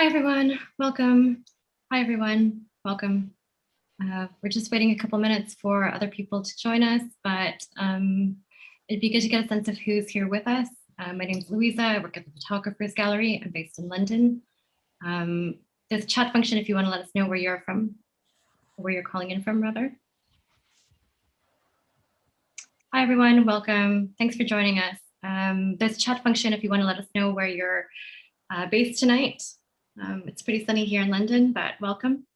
Hi everyone, welcome. Hi everyone, welcome. We're just waiting a couple minutes for other people to join us, but it'd be good to get a sense of who's here with us. My name is Louisa, I work at the Photographers Gallery. I'm based in London. There's a chat function if you want to let us know where you're from, or where you're calling in from rather. Hi everyone, welcome. Thanks for joining us. There's a chat function if you want to let us know where you're based tonight. It's pretty sunny here in London, but welcome.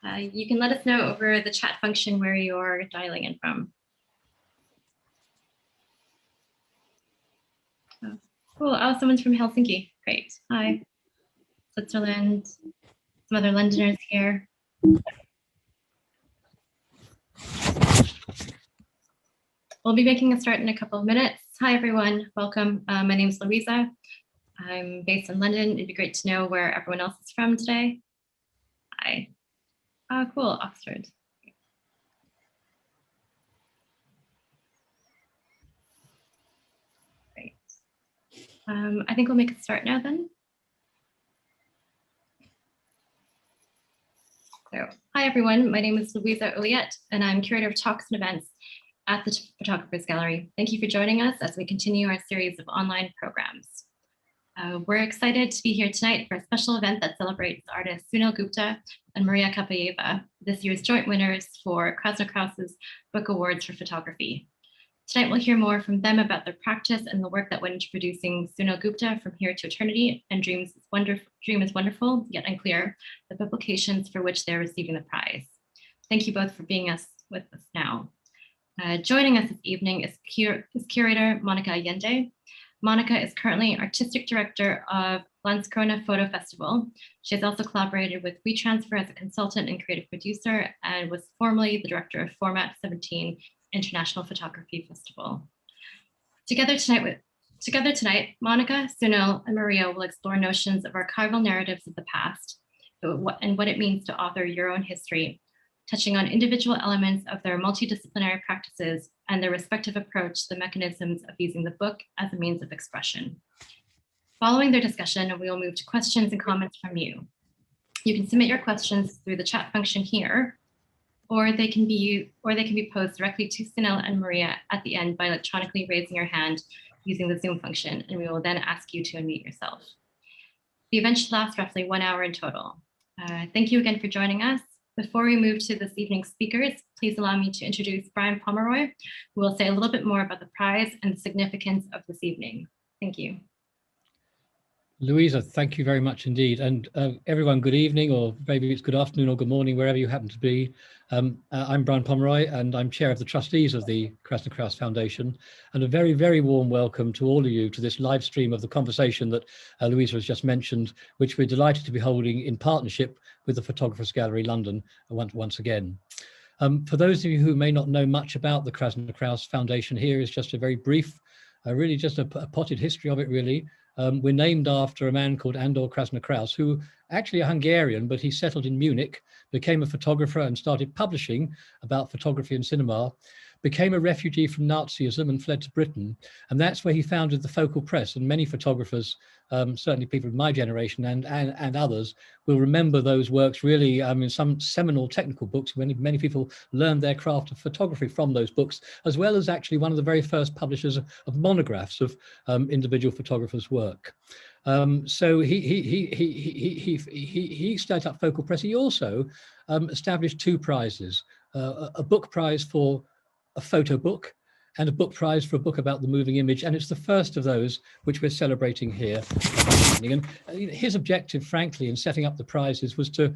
You can let us know over the chat function where you're dialing in from. Oh, cool. Oh, someone's from Helsinki. Great. Hi. Switzerland. Some other Londoners here. We'll be making a start in a couple of minutes. Hi, everyone. Welcome. My name is Louisa. I'm based in London. It'd be great to know where everyone else is from today. Hi. Oh, cool. Oxford. Great. I think we'll make a start now then. So, hi, everyone. My name is Louisa Ouliette, and I'm curator of talks and events at the Photographers Gallery. Thank you for joining us as we continue our series of online programs. We're excited to be here tonight for a special event that celebrates artists Sunil Gupta and Maria Kapajeva, this year's joint winners for Kraszna-Krausz Book Awards for photography. Tonight we'll hear more from them about their practice and the work that went into producing Sunil Gupta From Here to Eternity and Dream is Wonderful, Yet Unclear, the publications for which they're receiving the prize. Thank you both for being with us now. Joining us this evening is curator Monica Allende. Monica is currently artistic director of Landskrona Photo Festival. She has also collaborated with WeTransfer as a consultant and creative producer and was formerly the director of Format 17 International Photography Festival. Together tonight, Monica, Sunil, and Maria will explore notions of archival narratives of the past and what it means to author your own history, touching on individual elements of their multidisciplinary practices and their respective approach to the mechanisms of using the book as a means of expression. Following their discussion, we will move to questions and comments from you. You can submit your questions through the chat function here, or they can be posed directly to Sunil and Maria at the end by electronically raising your hand using the Zoom function, and we will then ask you to unmute yourself. The event should last roughly 1 hour in total. Thank you again for joining us. Before we move to this evening's speakers, please allow me to introduce Brian Pomeroy, who will say a little bit more about the prize and the significance of this evening. Thank you. Louisa, thank you very much indeed. And everyone, good evening, or maybe it's good afternoon or good morning, wherever you happen to be. I'm Brian Pomeroy, and I'm chair of the trustees of the Kraszna-Krausz Foundation. And a very, very warm welcome to all of you to this live stream of the conversation that Louisa has just mentioned, which we're delighted to be holding in partnership with the Photographers Gallery London once again. For those of you who may not know much about the Kraszna-Krausz Foundation, here is just a very brief, really just a potted history of it, really. We're named after a man called Andor Kraszna-Krausz, who actually a Hungarian, but he settled in Munich, became a photographer and started publishing about photography and cinema, became a refugee from Nazism and fled to Britain. And that's where he founded the Focal Press. And many photographers, certainly people of my generation and others, will remember those works really in some seminal technical books. Many people learned their craft of photography from those books, as well as actually one of the very first publishers of monographs of individual photographers' work. So he started up Focal Press. He also established two prizes, a book prize for a photo book and a book prize for a book about the moving image. And it's the first of those which we're celebrating here. And his objective, frankly, in setting up the prizes was to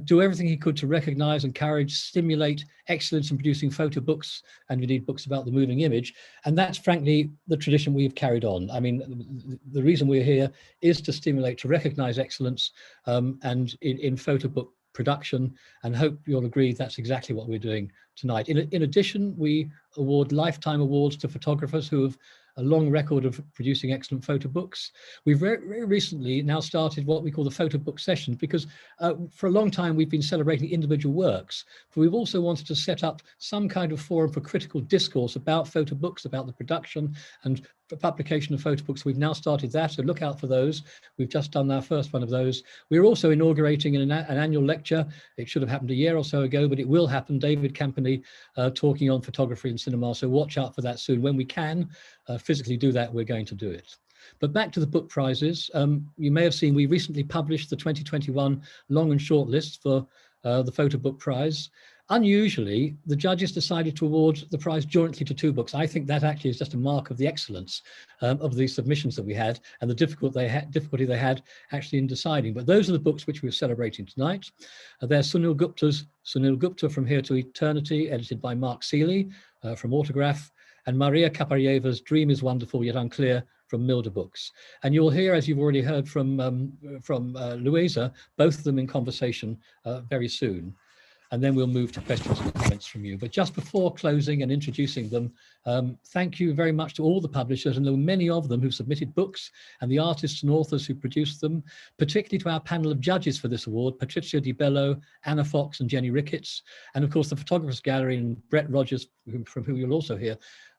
do everything he could to recognize, encourage, stimulate excellence in producing photo books and indeed books about the moving image. And that's, frankly, the tradition we've carried on. I mean, the reason we're here is to stimulate, to recognize excellence and in photo book production, and hope you'll agree that's exactly what we're doing tonight. In addition, we award lifetime awards to photographers who have a long record of producing excellent photo books. We've very recently now started what we call the photo book sessions, because for a long time we've been celebrating individual works, but we've also wanted to set up some kind of forum for critical discourse about photo books, about the production and publication of photo books. We've now started that, so look out for those. We've just done our first one of those. We're also inaugurating an annual lecture. It should have happened a year or so ago, but it will happen. David Campany talking on photography and cinema, so watch out for that soon. When we can physically do that, we're going to do it. But back to the book prizes. You may have seen we recently published the 2021 long and short list for the Photo Book Prize. Unusually, the judges decided to award the prize jointly to 2 books. I think that actually is just a mark of the excellence of the submissions that we had and the difficulty they had actually in deciding. But those are the books which we're celebrating tonight. There's Sunil Gupta, From Here to Eternity, edited by Mark Seeley from Autograph, and Maria Kapajeva's Dream is Wonderful Yet Unclear from Milder Books. And you'll hear, as you've already heard from Louisa, both of them in conversation very soon. And then we'll move to questions and comments from you. But just before closing and introducing them, thank you very much to all the publishers, and there were many of them who submitted books, and the artists and authors who produced them, particularly to our panel of judges for this award, Patricia Di Bello, Anna Fox and Jenny Ricketts, and of course the Photographers Gallery and Brett Rogers, from whom you'll also hear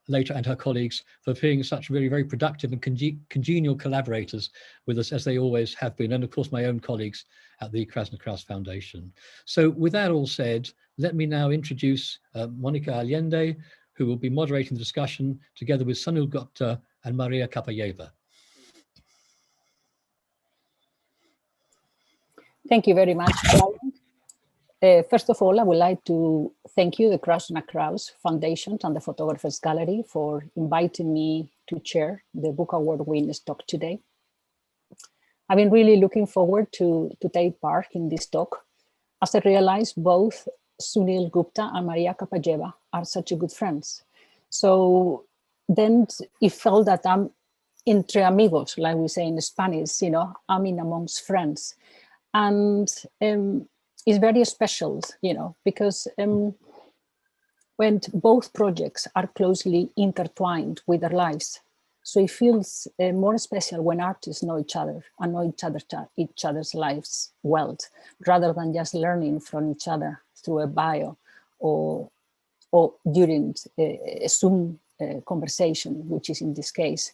later, and her colleagues, for being such very, very productive and congenial collaborators with us, as they always have been, and of course my own colleagues at the Kraszna-Krausz Foundation. So with that all said, let me now introduce Monica Allende, who will be moderating the discussion together with Sunil Gupta and Maria Kapajeva. Thank you very much, Brian. First of all, I would like to thank you, the Kraszna-Krausz Foundation and the Photographers Gallery, for inviting me to chair the Book Award winners talk today. I've been really looking forward to take part in this talk, as I realized both Sunil Gupta and Maria Kapajeva are such good friends. So then it felt that I'm entre amigos, like we say in Spanish, you know, I'm in amongst friends. And it's very special, you know, because when both projects are closely intertwined with their lives, so it feels more special when artists know each other and know each other's lives well, rather than just learning from each other through a bio or during a Zoom conversation, which is in this case.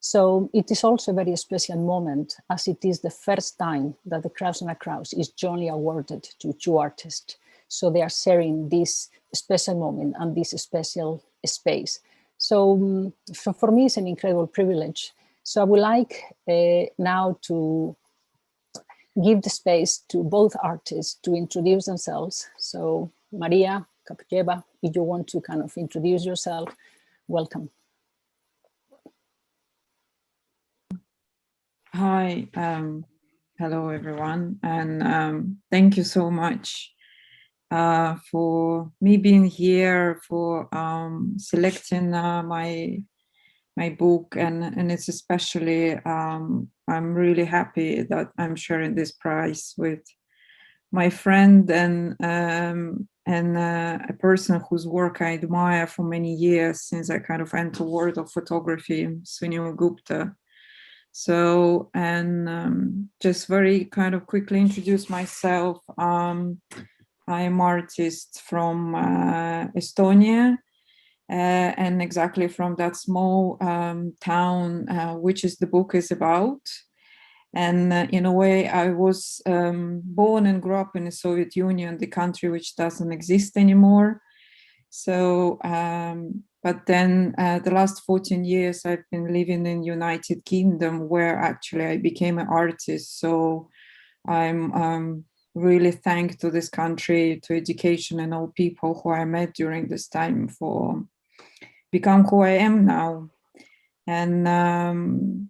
So it is also a very special moment, as it is the first time that the Kraszna-Krausz is jointly awarded to 2 artists. So they are sharing this special moment and this special space. So for me, it's an incredible privilege. So I would like now to give the space to both artists to introduce themselves. So Maria Kapajeva, if you want to kind of introduce yourself, welcome. Hi, hello everyone, and thank you so much for me being here, for selecting my book, and it's especially I'm really happy that I'm sharing this prize with my friend and a person whose work I admire for many years since I kind of entered the world of photography, Sunil Gupta. So, and just very kind of quickly introduce myself. I'm artist from Estonia, and exactly from that small town, which is the book is about. And in a way, I was born and grew up in the Soviet Union, the country which doesn't exist anymore. So, but then the last 14 years, I've been living in United Kingdom, where actually I became an artist. So I'm really thankful to this country, to education and all people who I met during this time for become who I am now. And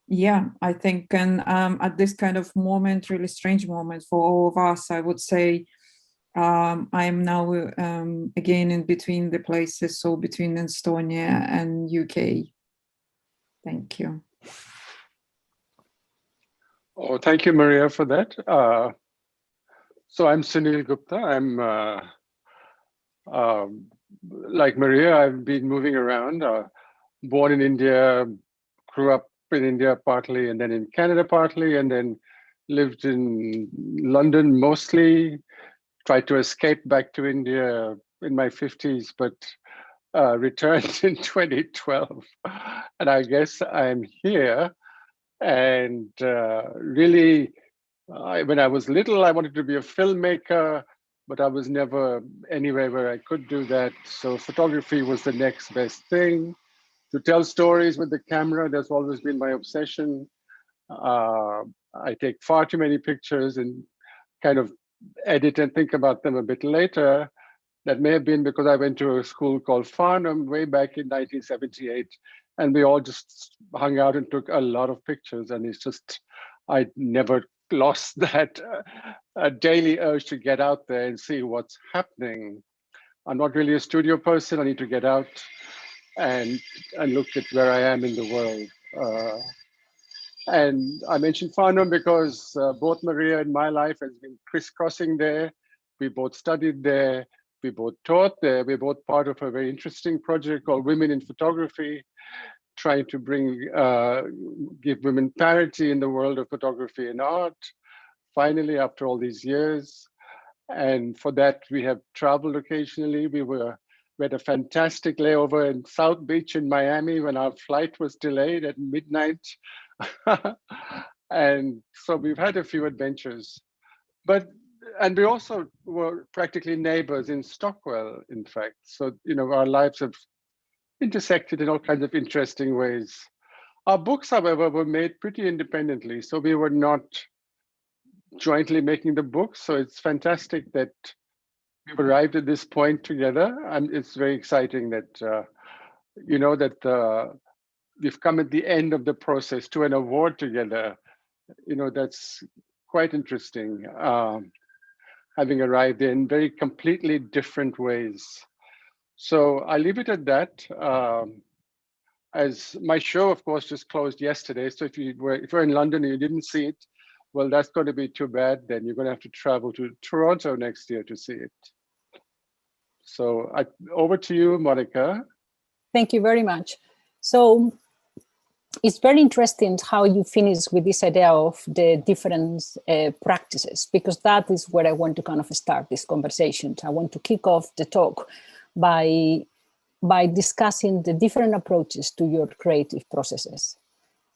yeah, I think, and at this kind of moment, really strange moment for all of us, I would say, I'm now again in between the places, so between Estonia and UK. Thank you. Oh, thank you, Maria, for that. So I'm Sunil Gupta. I'm like Maria, I've been moving around. born in India, grew up in India partly, and then in Canada partly, and then lived in London mostly. Tried to escape back to India in my 50s, but returned in 2012. And I guess I'm here. And really, when I was little, I wanted to be a filmmaker, but I was never anywhere where I could do that. So photography was the next best thing. To tell stories with the camera, that's always been my obsession. I take far too many pictures and kind of edit and think about them a bit later. That may have been because I went to a school called Farnham way back in 1978, and we all just hung out and took a lot of pictures. And it's just, I never lost that daily urge to get out there and see what's happening. I'm not really a studio person. I need to get out and look at where I am in the world. And I mentioned Farnham because both Maria and my life has been crisscrossing there. We both studied there. We both taught there. We're both part of a very interesting project called Women in Photography, trying to give women parity in the world of photography and art, finally, after all these years. And for that, we have traveled occasionally. We had a fantastic layover in South Beach in Miami when our flight was delayed at midnight. And so we've had a few adventures. And we also were practically neighbors in Stockwell, in fact. So, our lives have intersected in all kinds of interesting ways. Our books, however, were made pretty independently. So we were not jointly making the books. So it's fantastic that we've arrived at this point together. And it's very exciting that, we've come at the end of the process to an award together. That's quite interesting. Having arrived in very completely different ways. So I leave it at that. As my show, of course, just closed yesterday. So if you're in London and you didn't see it, well, that's going to be too bad. Then you're going to have to travel to Toronto next year to see it. So over to you, Monica. Thank you very much. So it's very interesting how you finish with this idea of the different practices, because that is where I want to kind of start this conversation. I want to kick off the talk by discussing the different approaches to your creative processes.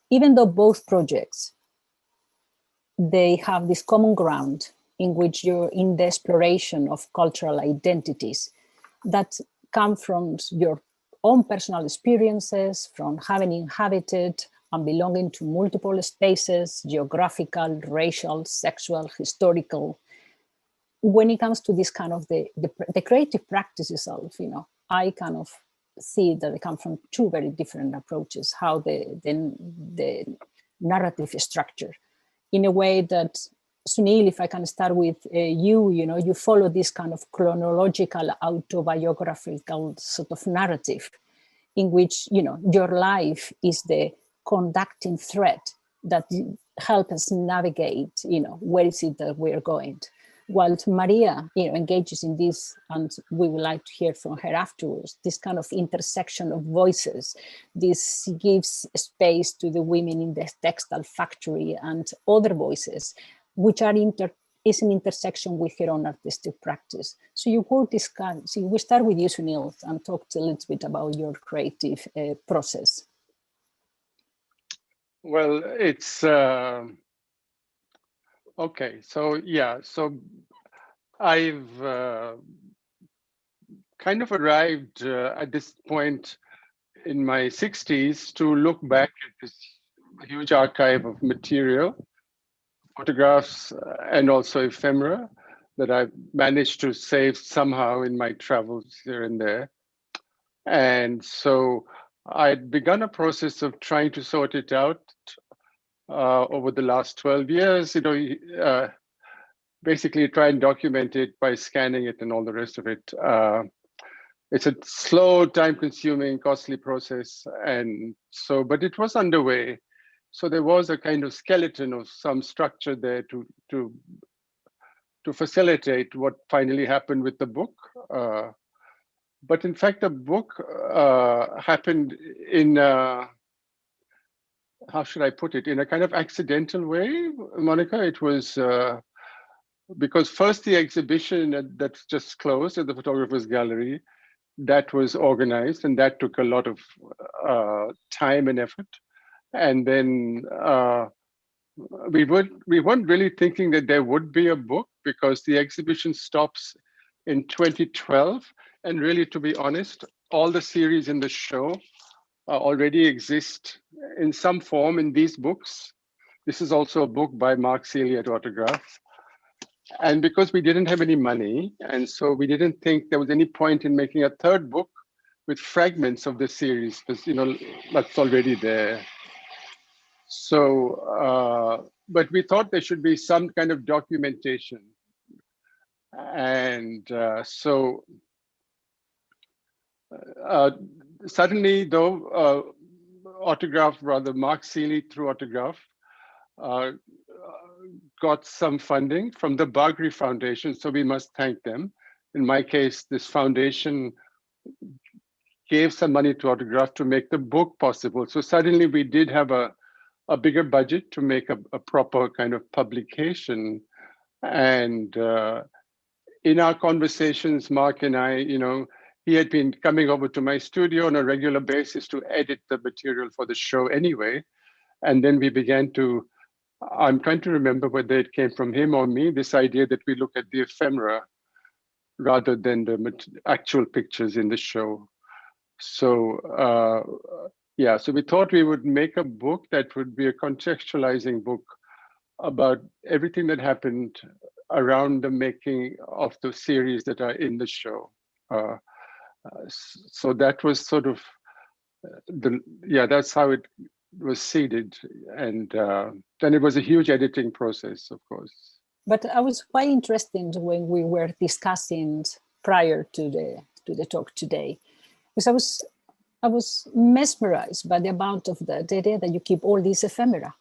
Even though both projects, they have this common ground in which you're in the exploration of cultural identities that come from your own personal experiences, from having inhabited and belonging to multiple spaces, geographical, racial, sexual, historical. When it comes to this kind of the creative practice itself, I kind of see that they come from two very different approaches, how the narrative is structured in a way that, Sunil, if I can start with you follow this kind of chronological autobiographical sort of narrative in which, your life is the conducting thread that helps us navigate, where is it that we're going. While Maria, engages in this, and we would like to hear from her afterwards, this kind of intersection of voices. This gives space to the women in the textile factory and other voices, which are is an intersection with her own artistic practice. So you will discuss, we start with you, Sunil, and talk a little bit about your creative process. Well, it's, okay, so yeah, so I've kind of arrived at this point in my 60s to look back at this huge archive of material, photographs, and also ephemera that I've managed to save somehow in my travels here and there. And so I'd begun a process of trying to sort it out over the last 12 years, basically try and document it by scanning it and all the rest of it. It's a slow, time-consuming, costly process, and so, but it was underway. So there was a kind of skeleton of some structure there to facilitate what finally happened with the book. But in fact, the book happened in, how should I put it, in a kind of accidental way, Monica. It was because first the exhibition that's just closed at the Photographer's Gallery, that was organized, and that took a lot of time and effort. And then we weren't really thinking that there would be a book, because the exhibition stops in 2012. And really, to be honest, all the series in the show already exist in some form in these books. This is also a book by Mark Seeley autograph. And because we didn't have any money, and so we didn't think there was any point in making a third book with fragments of the series, because that's already there. So, but we thought there should be some kind of documentation. And suddenly, though, Mark Seeley through autograph, got some funding from the Bagri Foundation, so we must thank them. In my case, this foundation gave some money to autograph to make the book possible. So suddenly we did have a bigger budget to make a proper kind of publication. And in our conversations, Mark and I, he had been coming over to my studio on a regular basis to edit the material for the show anyway. And then we began to, I'm trying to remember whether it came from him or me, this idea that we look at the ephemera rather than the actual pictures in the show. So yeah, so we thought we would make a book that would be a contextualizing book about everything that happened around the making of the series that are in the show. So that was sort of that's how it was seeded. And then it was a huge editing process, of course. But I was quite interested when we were discussing prior to the talk today, because I was mesmerized by the amount of the idea that you keep all these ephemera.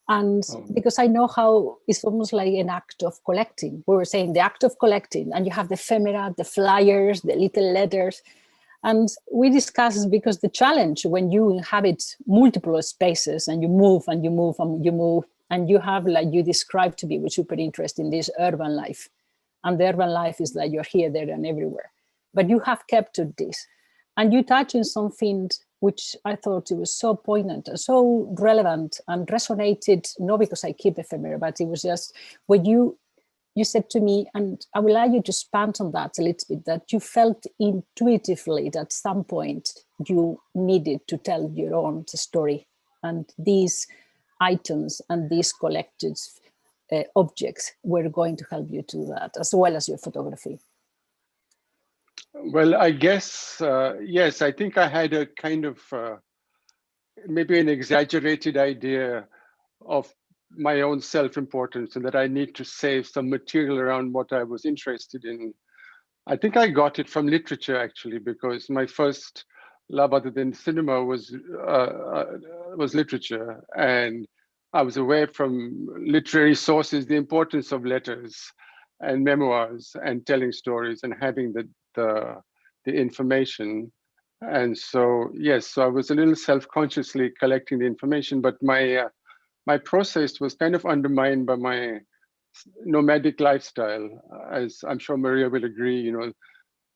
And because I know how it's almost like an act of collecting. We were saying the act of collecting, and you have the ephemera, the flyers, the little letters. And we discussed, because the challenge when you inhabit multiple spaces and you move and you move and you move, and you have, like you described to me, which is super interesting, this urban life. And the urban life is like you're here, there, and everywhere. But you have kept to this. And you touch on something which I thought it was so poignant, so relevant, and resonated, not because I keep ephemera, but it was just when you said to me, and I will allow you to expand on that a little bit, that you felt intuitively that at some point you needed to tell your own story. And these items and these collected objects were going to help you do that, as well as your photography. Well, I guess, yes, I think I had a kind of, maybe an exaggerated idea of my own self-importance, and that I need to save some material around what I was interested in. I think I got it from literature, actually, because my first love other than cinema was literature. And I was aware from literary sources the importance of letters and memoirs and telling stories and having the information. And so, yes, so I was a little self-consciously collecting the information, but my process was kind of undermined by my nomadic lifestyle. As I'm sure Maria will agree,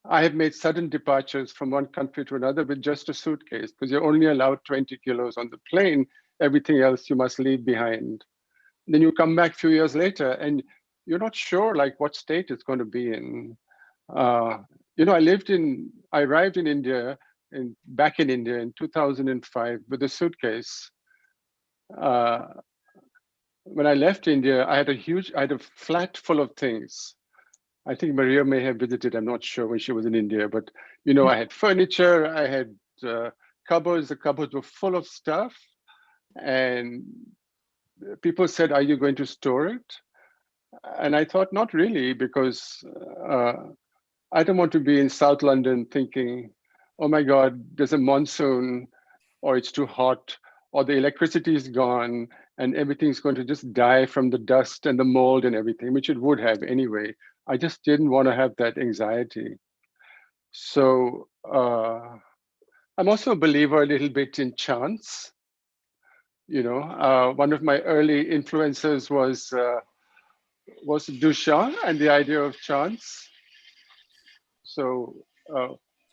I have made sudden departures from one country to another with just a suitcase, because you're only allowed 20 kilos on the plane. Everything else you must leave behind. Then you come back a few years later and you're not sure like what state it's going to be in. I arrived in India, back in India in 2005 with a suitcase. When I left India, I had a flat full of things. I think Maria may have visited, I'm not sure, when she was in India, but I had furniture, I had cupboards, the cupboards were full of stuff. And people said, are you going to store it? And I thought, not really, because I don't want to be in South London thinking, oh my God, there's a monsoon, or it's too hot, or the electricity is gone, and everything's going to just die from the dust and the mold and everything, which it would have anyway. I just didn't want to have that anxiety. So I'm also a believer a little bit in chance. You know, one of my early influences was Duchamp and the idea of chance. So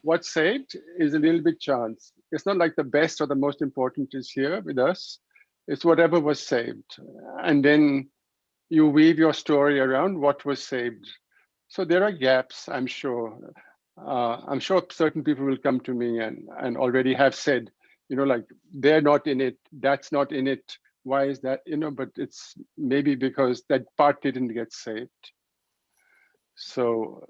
what's saved is a little bit chance. It's not like the best or the most important is here with us. It's whatever was saved. And then you weave your story around what was saved. So there are gaps, I'm sure. I'm sure certain people will come to me and already have said, you know, like, they're not in it, that's not in it. Why is that? You know, but it's maybe because that part didn't get saved. So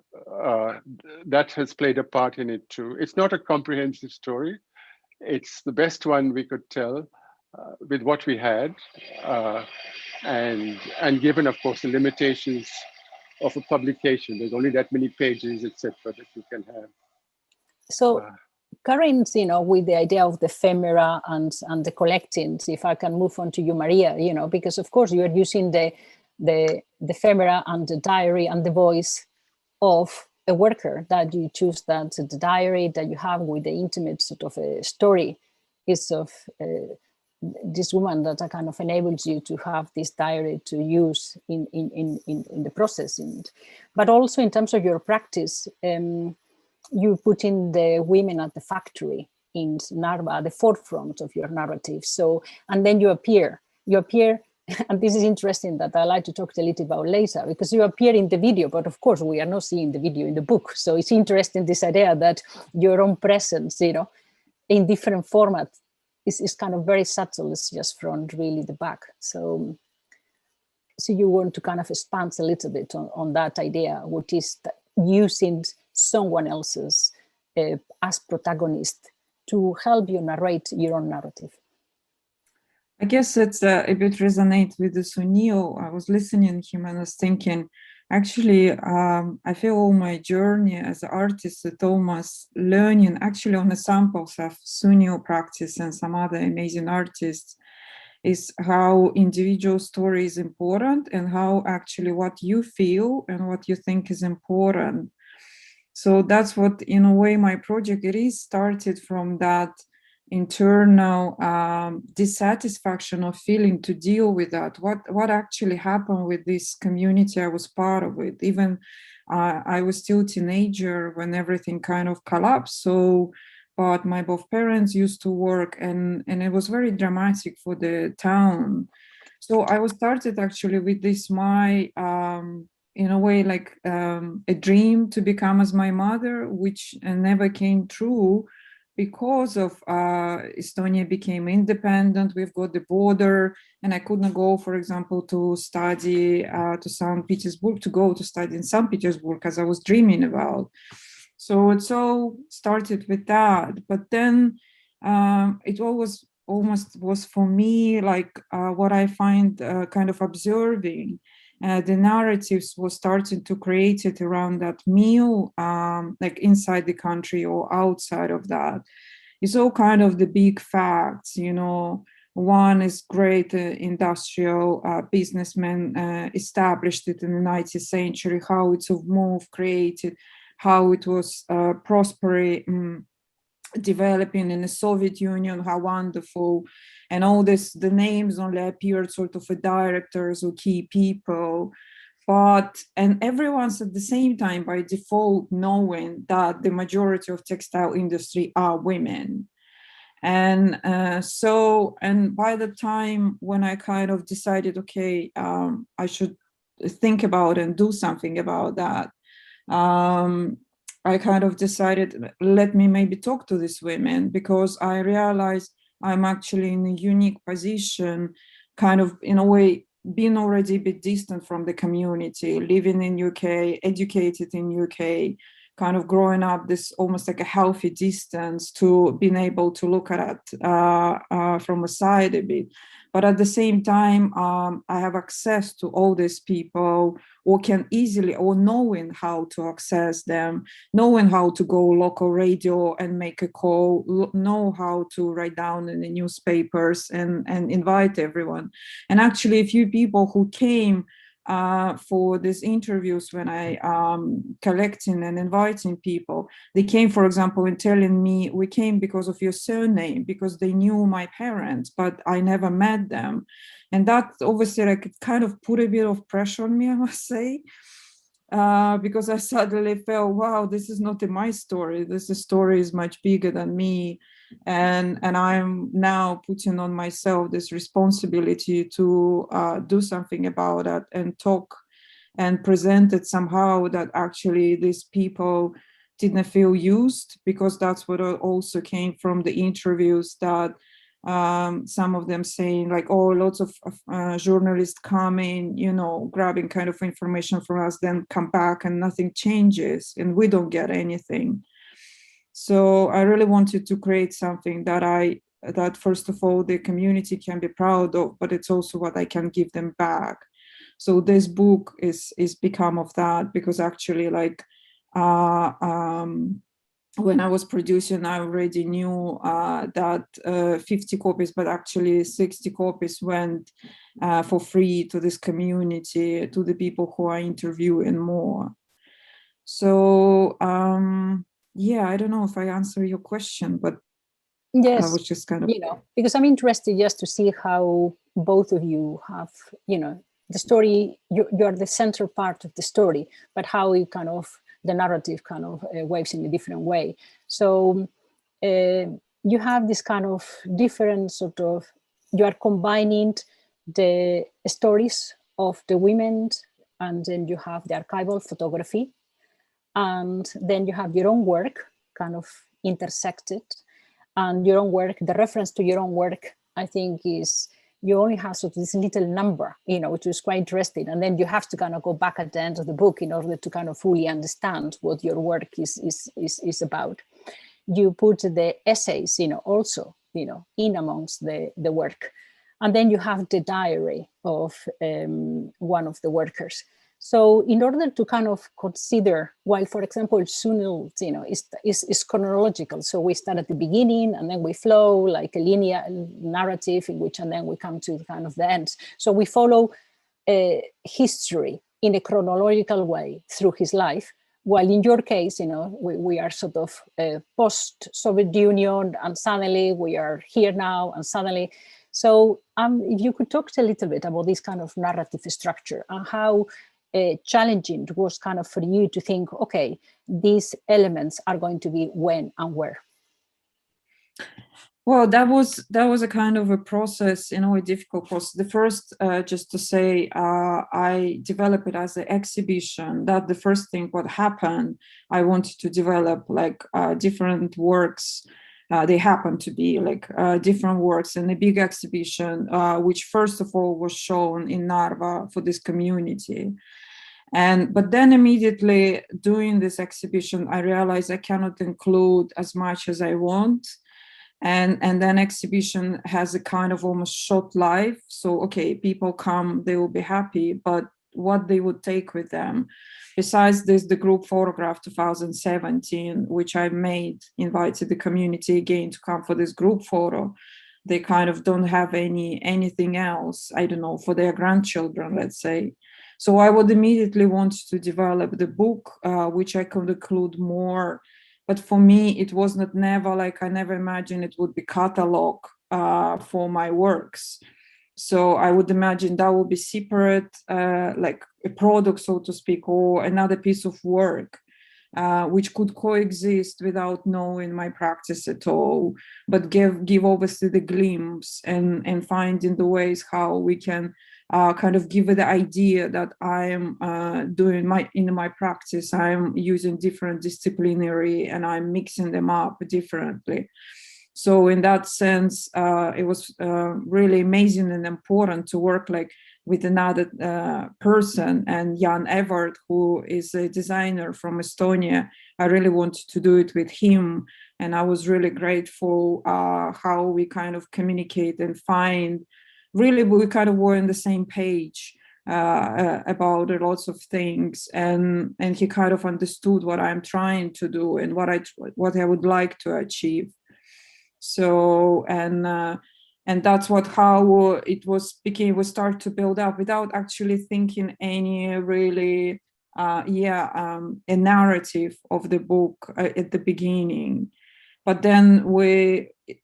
that has played a part in it too. It's not a comprehensive story. It's the best one we could tell with what we had, and given, of course, the limitations of a publication. There's only that many pages, etc., that you can have. So current, you know, with the idea of the ephemera and the collecting, if I can move on to you, Maria, you know, because of course you are using the ephemera and the diary and the voice of a worker, that you choose, that the diary that you have with the intimate sort of a story is of this woman that kind of enables you to have this diary to use in the process. But also in terms of your practice, you put in the women at the factory in Narva, the forefront of your narrative. So, and then you appear, and this is interesting that I like to talk a little about later, because you appear in the video, but of course we are not seeing the video in the book. So it's interesting, this idea that your own presence, you know, in different formats is kind of very subtle. It's just from really the back. So you want to kind of expand a little bit on that idea, which is that using someone else's as protagonist to help you narrate your own narrative. I guess it's a bit resonate with the Sunil. I was listening to him and I was thinking, actually, I feel all my journey as an artist at almost learning actually on the samples of Sunil practice and some other amazing artists, is how individual story is important and how actually what you feel and what you think is important. So that's what, in a way, my project, it is started from that internal dissatisfaction of feeling to deal with that. What actually happened with this community I was part of it. Even I was still a teenager when everything kind of collapsed. So, but my both parents used to work, and it was very dramatic for the town. So I was started actually with this, my in a way, like a dream to become as my mother, which never came true because of Estonia became independent. We've got the border, and I couldn't go, for example, to study to St. Petersburg, to go to study in St. Petersburg, as I was dreaming about. So it all started with that. But then it always almost was for me like what I find kind of observing. The narratives was starting to create it around that meal, like inside the country or outside of that. It's all kind of the big facts, you know. One is great industrial businessman established it in the 19th century, how it's moved, created, how it was prospering, developing in the Soviet Union, how wonderful, and all this, the names only appeared sort of directors or key people, and everyone's at the same time by default knowing that the majority of textile industry are women. And and by the time when I kind of decided, okay, I should think about and do something about that, I kind of decided, let me maybe talk to these women, because I realized I'm actually in a unique position, kind of in a way, being already a bit distant from the community, living in UK, educated in UK, kind of growing up this almost like a healthy distance to being able to look at it from a side a bit. But at the same time, I have access to all these people, or can easily, or knowing how to access them, knowing how to go local radio and make a call, know how to write down in the newspapers and invite everyone. And actually a few people who came for these interviews, when I collecting and inviting people, they came, for example, in telling me, we came because of your surname, because they knew my parents, but I never met them. And that obviously like it kind of put a bit of pressure on me, I must say, because I suddenly felt, wow, this is not my story. This story is much bigger than me. And I'm now putting on myself this responsibility to do something about it and talk and present it somehow that actually these people didn't feel used, because that's what also came from the interviews, that some of them saying like, oh, lots of journalists come in, you know, grabbing kind of information from us, then come back and nothing changes and we don't get anything. So I really wanted to create something that first of all, the community can be proud of, but it's also what I can give them back. So this book is become of that, because actually like, when I was producing, I already knew that 50 copies, but actually 60 copies went for free to this community, to the people who I interview and more. So yeah, I don't know if I answer your question, but yes, I was just kind of, you know, because I'm interested just to see how both of you have, you know, the story, you're the central part of the story, but how it kind of, the narrative kind of waves in a different way. So you have this kind of different sort of, you are combining the stories of the women, and then you have the archival photography, and then you have your own work kind of intersected, and your own work, the reference to your own work, I think is, you only have sort of this little number, you know, which is quite interesting. And then you have to kind of go back at the end of the book in order to kind of fully understand what your work is about. You put the essays, you know, also, you know, in amongst the work. And then you have the diary of one of the workers. So in order to kind of consider, while, for example, Sunil, you know, is chronological. So we start at the beginning and then we flow like a linear narrative in which, and then we come to kind of the end. So we follow history in a chronological way through his life. While in your case, you know, we are sort of post-Soviet Union, and suddenly we are here now, and suddenly. So if you could talk a little bit about this kind of narrative structure and how challenging it was kind of for you to think, okay, these elements are going to be when and where. Well, that was a kind of a process, you know, a difficult process. The first, just to say, I developed it as an exhibition. That the first thing what happened, I wanted to develop like different works. They happen to be like different works in a big exhibition, which first of all was shown in Narva for this community. But then immediately doing this exhibition, I realized I cannot include as much as I want. And then exhibition has a kind of almost short life. So, okay, people come, they will be happy, but what they would take with them. Besides this, the group photograph 2017, which I made, invited the community again to come for this group photo. They kind of don't have anything else, I don't know, for their grandchildren, let's say. So I would immediately want to develop the book, which I could include more. But for me, it was not never like, I never imagined it would be catalog for my works. So I would imagine that would be separate, like a product, so to speak, or another piece of work, which could coexist without knowing my practice at all, but give obviously the glimpse and finding the ways how we can kind of give it the idea that I am doing in my practice, I'm using different disciplinary and I'm mixing them up differently. So in that sense, it was really amazing and important to work like with another person, and Jan Evert, who is a designer from Estonia. I really wanted to do it with him, and I was really grateful how we kind of communicate and find. Really, we kind of were on the same page about lots of things, and he kind of understood what I'm trying to do and what I would like to achieve. So And that's how it was start to build up without actually thinking any really a narrative of the book at the beginning. But then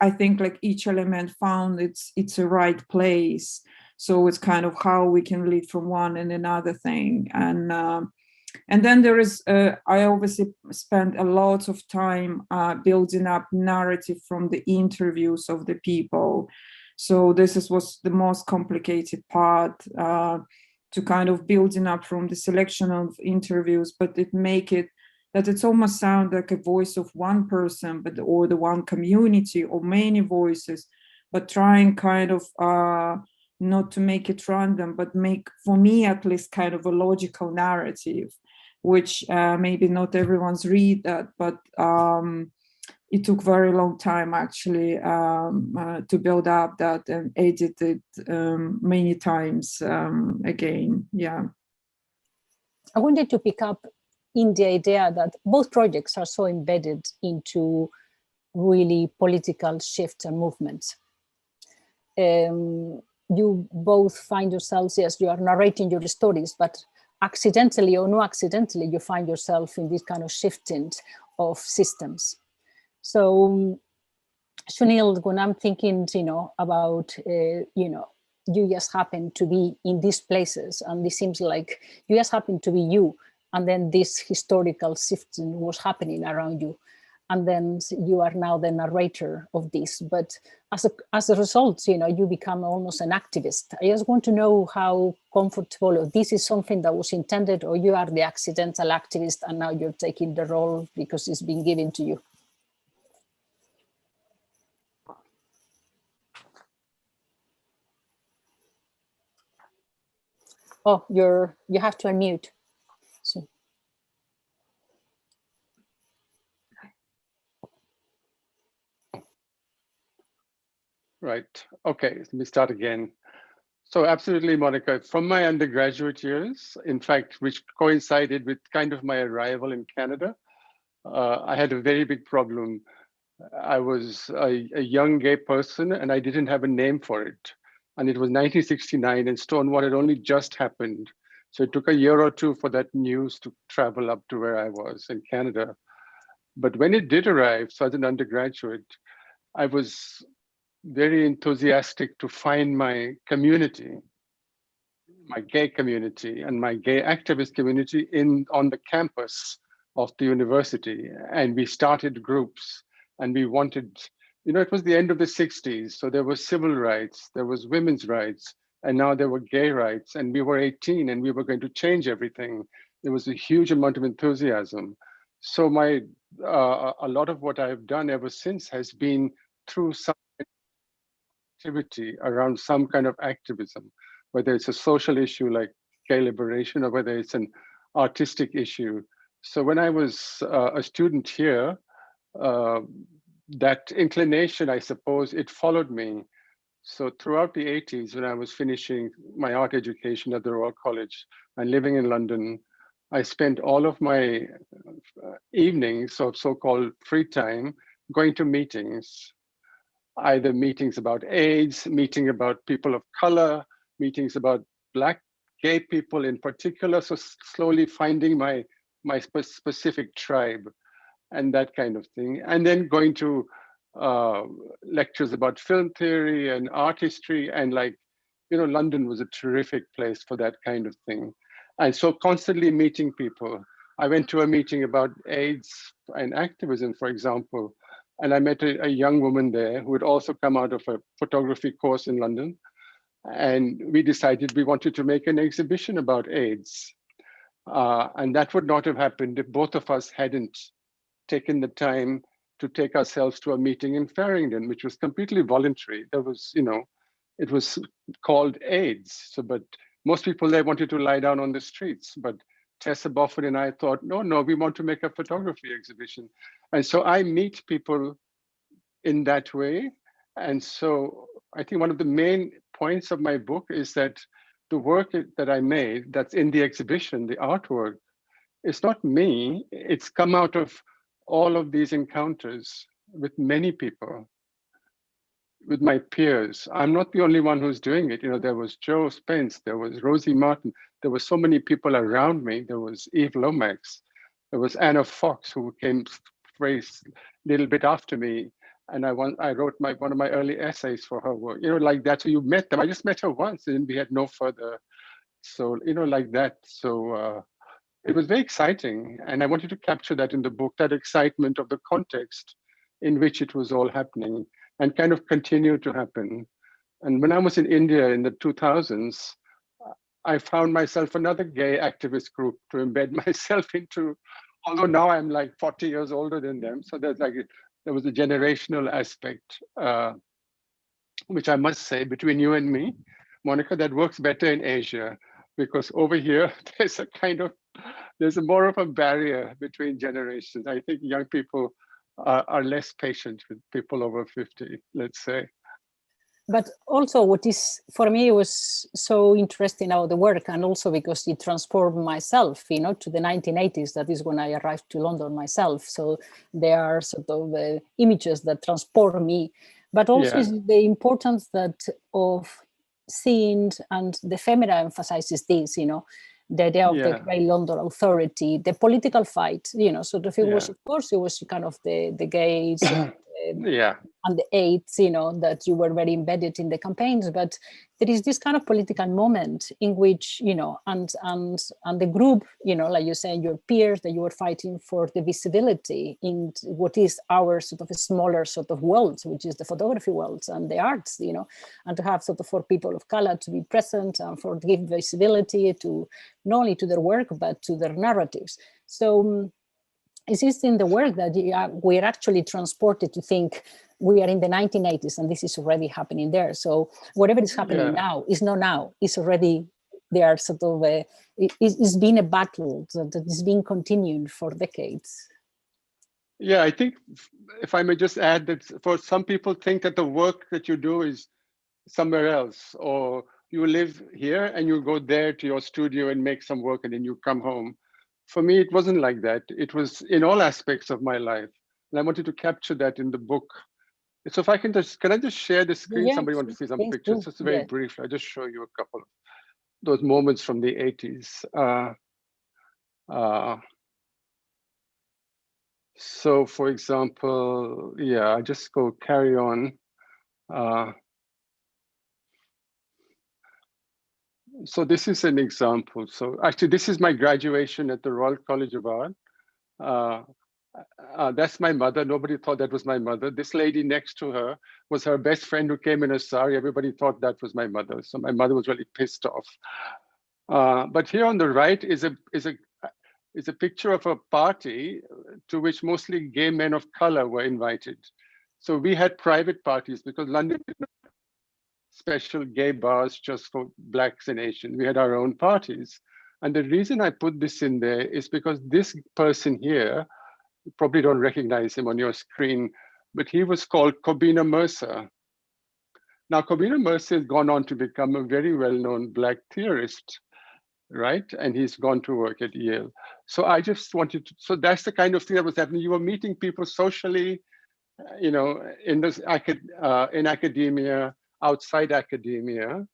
I think like each element found its a right place. So it's kind of how we can lead from one and another thing. And then there is, I obviously spent a lot of time building up narrative from the interviews of the people. So this was the most complicated part, to kind of building up from the selection of interviews, but it make it that it's almost sound like a voice of one person, or the one community, or many voices, but trying kind of not to make it random, but make, for me at least, kind of a logical narrative, which maybe not everyone's read that, but it took very long time actually to build up that and edit it many times again. Yeah. I wanted to pick up in the idea that both projects are so embedded into really political shifts and movements. You both find yourselves, yes, you are narrating your stories, but accidentally or no accidentally, you find yourself in this kind of shifting of systems. So, Sunil, when I'm thinking, about, you just happen to be in these places, and this seems like you just happen to be you, and then this historical shifting was happening around you, and then you are now the narrator of this. But as a result, you become almost an activist. I just want to know how comfortable this is something that was intended, or you are the accidental activist and now you're taking the role because it's been given to you. Oh, you have to unmute. So. Right. Okay, let me start again. So absolutely, Monica, from my undergraduate years, in fact, which coincided with kind of my arrival in Canada, I had a very big problem. I was a young gay person and I didn't have a name for it. And it was 1969 and Stonewall had only just happened. So it took a year or two for that news to travel up to where I was in Canada. But when it did arrive, so as an undergraduate, I was very enthusiastic to find my community, my gay community and my gay activist community on the campus of the university. And we started groups and we wanted, it was the end of the 60s. So there was civil rights, there was women's rights, and now there were gay rights. And we were 18 and we were going to change everything. There was a huge amount of enthusiasm. So a lot of what I've done ever since has been through some activity around some kind of activism, whether it's a social issue like gay liberation or whether it's an artistic issue. So when I was a student here, that inclination, I suppose, it followed me. So throughout the 80s, when I was finishing my art education at the Royal College and living in London, I spent all of my evenings of so-called free time going to meetings, either meetings about AIDS, meeting about people of color, meetings about Black gay people in particular. So slowly finding my specific tribe and that kind of thing. And then going to lectures about film theory and art history. And London was a terrific place for that kind of thing. And so constantly meeting people. I went to a meeting about AIDS and activism, for example, and I met a young woman there who had also come out of a photography course in London. And we decided we wanted to make an exhibition about AIDS. And that would not have happened if both of us hadn't taken the time to take ourselves to a meeting in Farringdon, which was completely voluntary. There was, it was called AIDS. So, but most people there wanted to lie down on the streets, but Tessa Boffin and I thought, no, we want to make a photography exhibition. And so I meet people in that way. And so I think one of the main points of my book is that the work that I made that's in the exhibition, the artwork, it's not me, it's come out of all of these encounters with many people. with my peers. I'm not the only one who's doing it. You know, there was Joe Spence, there was Rosie Martin, there were so many people around me. There was Eve Lomax, there was Anna Fox, who came a little bit after me. And I wrote one of my early essays for her work, you know, like that. So you met them. I just met her once and we had no further. So, you know, like that. So it was very exciting. And I wanted to capture that in the book, that excitement of the context in which it was all happening and kind of continue to happen. And when I was in India in the 2000s, I found myself another gay activist group to embed myself into, although now I'm like 40 years older than them. So there was a generational aspect, which I must say, between you and me, Monica, that works better in Asia, because over here, there's more of a barrier between generations. I think young people are less patient with people over 50, let's say. But also what is, for me, was so interesting about the work, and also because it transformed myself, you know, to the 1980s. That is when I arrived to London myself. So there are sort of images that transport me, but also is the importance that of seeing, and the ephemera emphasizes this, you know, the idea of the Grey London Authority, the political fight, you know. So the film was, of course, it was kind of the gays and the AIDS, you know, that you were very embedded in the campaigns. But there is this kind of political moment in which, you know, and the group, you know, like you say, your peers, that you were fighting for the visibility in what is our sort of a smaller sort of world, which is the photography world and the arts, you know, and to have sort of for people of color to be present and for give visibility to not only to their work, but to their narratives. So it is in the work that we're actually transported to think we are in the 1980s and this is already happening there. So whatever is happening now is not now, it's already there. Sort of it's been a battle that is being continued for decades. Yeah, I think if I may just add that for some people think that the work that you do is somewhere else, or you live here and you go there to your studio and make some work and then you come home. For me, it wasn't like that. It was in all aspects of my life. And I wanted to capture that in the book. So if I can I just share the screen? Somebody wants to see some pictures, just very briefly. I'll just show you a couple of those moments from the 80s. So for example, I just go carry on. So this is an example. So actually, this is my graduation at the Royal College of Art. That's my mother. Nobody thought that was my mother. This lady next to her was her best friend who came in a sari. Everybody thought that was my mother. So my mother was really pissed off. But here on the right is a picture of a party to which mostly gay men of color were invited. So we had private parties because London special gay bars just for Blacks and Asians. We had our own parties. And the reason I put this in there is because this person here, you probably don't recognize him on your screen, but he was called Cobina Mercer. Now, Cobina Mercer has gone on to become a very well-known Black theorist, right? And he's gone to work at Yale. So I just wanted to, so that's the kind of thing that was happening. You were meeting people socially, you know, in academia, outside academia.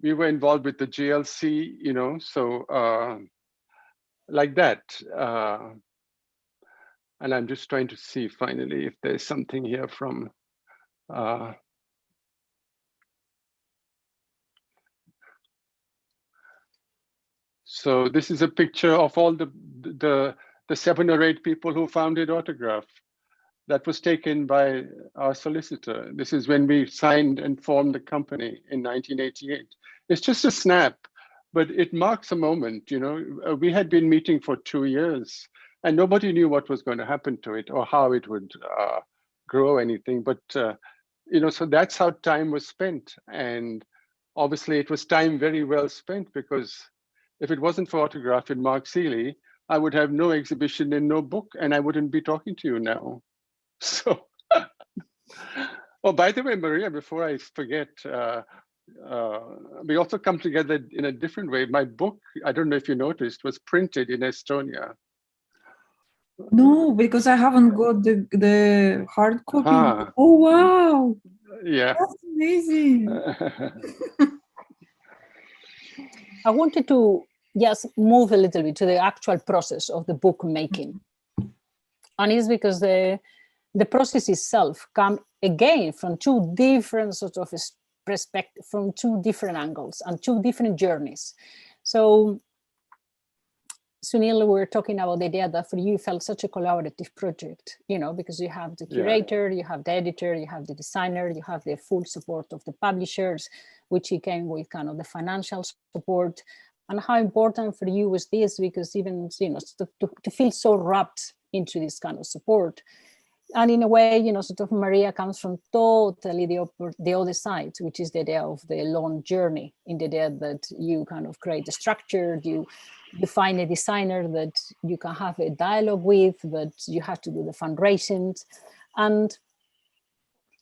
We were involved with the GLC, you know, so like that. And I'm just trying to see finally if there's something here from, so this is a picture of all the 7 or 8 people who founded Autograph. That was taken by our solicitor. This is when we signed and formed the company in 1988. It's just a snap, but it marks a moment. You know, we had been meeting for 2 years and nobody knew what was going to happen to it or how it would grow anything. But, you know, so that's how time was spent. And obviously it was time very well spent, because if it wasn't for Autograph in Mark Seeley, I would have no exhibition and no book, and I wouldn't be talking to you now. So, oh, by the way, Maria, before I forget, we also come together in a different way. My book, I don't know if you noticed, was printed in Estonia. No, because I haven't got the hard copy. Ah, Oh wow, yeah. that's amazing. I wanted to just move a little bit to the actual process of the book making. And it's because the process itself come again from two different sort of perspective, from two different angles and two different journeys. So Sunil, we were talking about the idea that for you felt such a collaborative project, you know, because you have the curator, you have the editor, you have the designer, you have the full support of the publishers, which he came with kind of the financial support. And how important for you was this? Because even, you know, to feel so wrapped into this kind of support. And in a way, you know, sort of Maria comes from totally the other side, which is the idea of the long journey, in the idea that you kind of create a structure, you find a designer that you can have a dialogue with, that you have to do the fundraising. And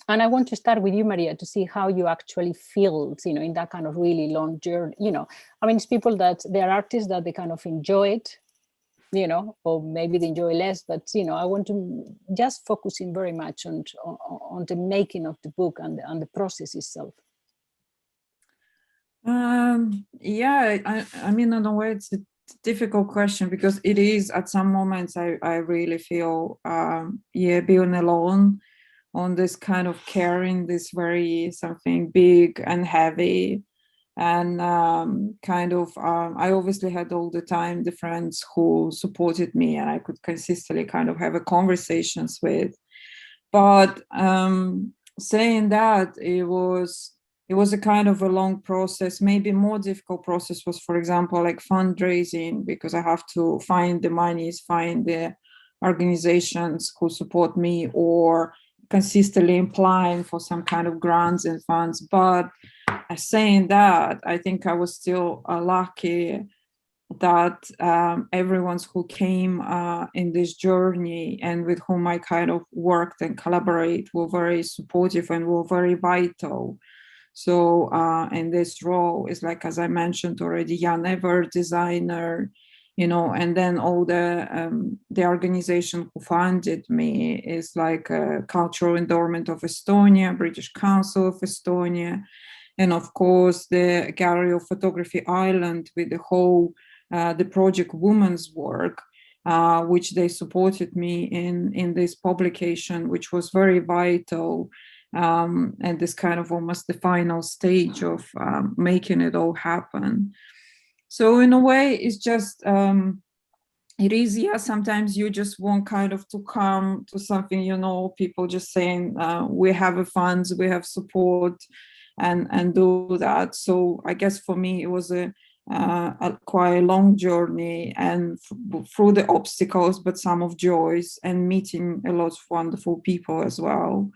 I want to start with you, Maria, to see how you actually feel, you know, in that kind of really long journey. You know, I mean, it's people that they're artists that they kind of enjoy it, you know, or maybe they enjoy less, but, you know, I want to just focusing very much on the making of the book and the process itself. Yeah, I mean, in a way, it's a difficult question because it is at some moments I really feel, yeah, being alone on this kind of carrying this very something big and heavy. And kind of, I obviously had all the time the friends who supported me and I could consistently kind of have a conversations with. But saying that, it was a kind of a long process. Maybe more difficult process was, for example, like fundraising, because I have to find the monies, find the organizations who support me, or consistently applying for some kind of grants and funds. But saying that, I think I was still lucky that everyone who came in this journey and with whom I kind of worked and collaborate were very supportive and were very vital. So in this role is like, as I mentioned already, Jan Ever, designer, you know, and then all the organization who funded me is like Cultural Endowment of Estonia, British Council of Estonia, and of course the Gallery of Photography Ireland with the whole the project Women's Work, which they supported me in this publication, which was very vital, and this kind of almost the final stage of making it all happen. So in a way, it's just it is, yeah, sometimes you just want kind of to come to something, you know, people just saying we have a funds, we have support, and do that. So I guess for me it was a quite a long journey, and through the obstacles, but some of joys, and meeting a lot of wonderful people as well.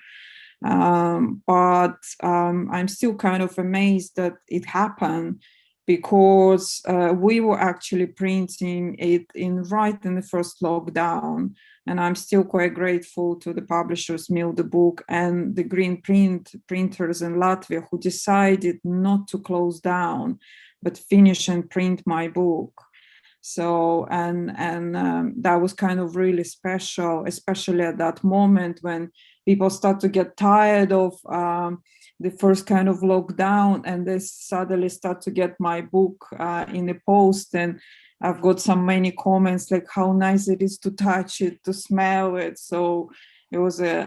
But I'm still kind of amazed that it happened, because we were actually printing it right in the first lockdown. And I'm still quite grateful to the publishers Mill the Book and the green printers in Latvia, who decided not to close down, but finish and print my book. So, and that was kind of really special, especially at that moment when people start to get tired of the first kind of lockdown, and they suddenly start to get my book in the post. And I've got so many comments like how nice it is to touch it, to smell it. So it was a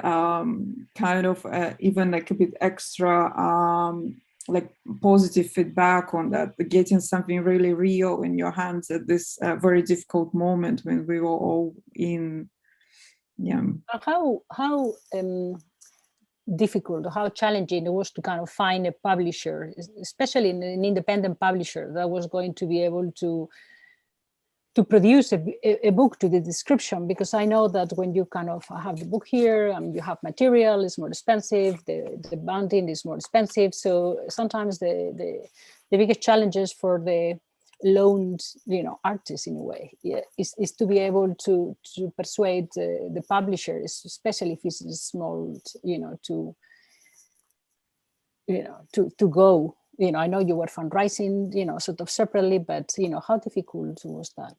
kind of even like a bit extra like positive feedback on that, getting something really real in your hands at this very difficult moment when we were all in, yeah. How difficult, how challenging it was to kind of find a publisher, especially an independent publisher that was going to be able to produce a book to the description, because I know that when you kind of have the book here and you have material, it's more expensive, the bounding is more expensive. So sometimes the biggest challenges for the loaned, you know, artists in a way, yeah, is to be able to persuade the publishers, especially if it's small, you know, to go. You know, I know you were fundraising, you know, sort of separately, but, you know, how difficult was that?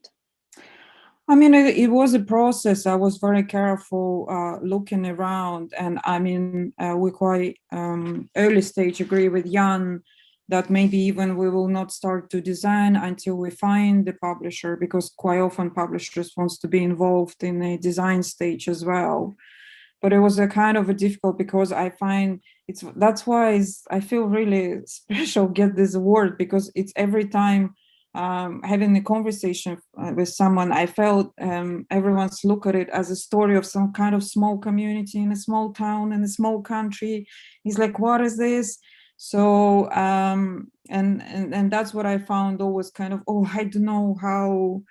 I mean, it was a process. I was very careful looking around, and I mean, we quite early stage agree with Jan that maybe even we will not start to design until we find the publisher, because quite often publishers wants to be involved in a design stage as well. But it was a kind of a difficult, because I find that's why I feel really special get this award, because it's every time having a conversation with someone, I felt everyone's look at it as a story of some kind of small community in a small town in a small country. He's like, what is this? So and that's what I found always kind of, oh, I don't know how,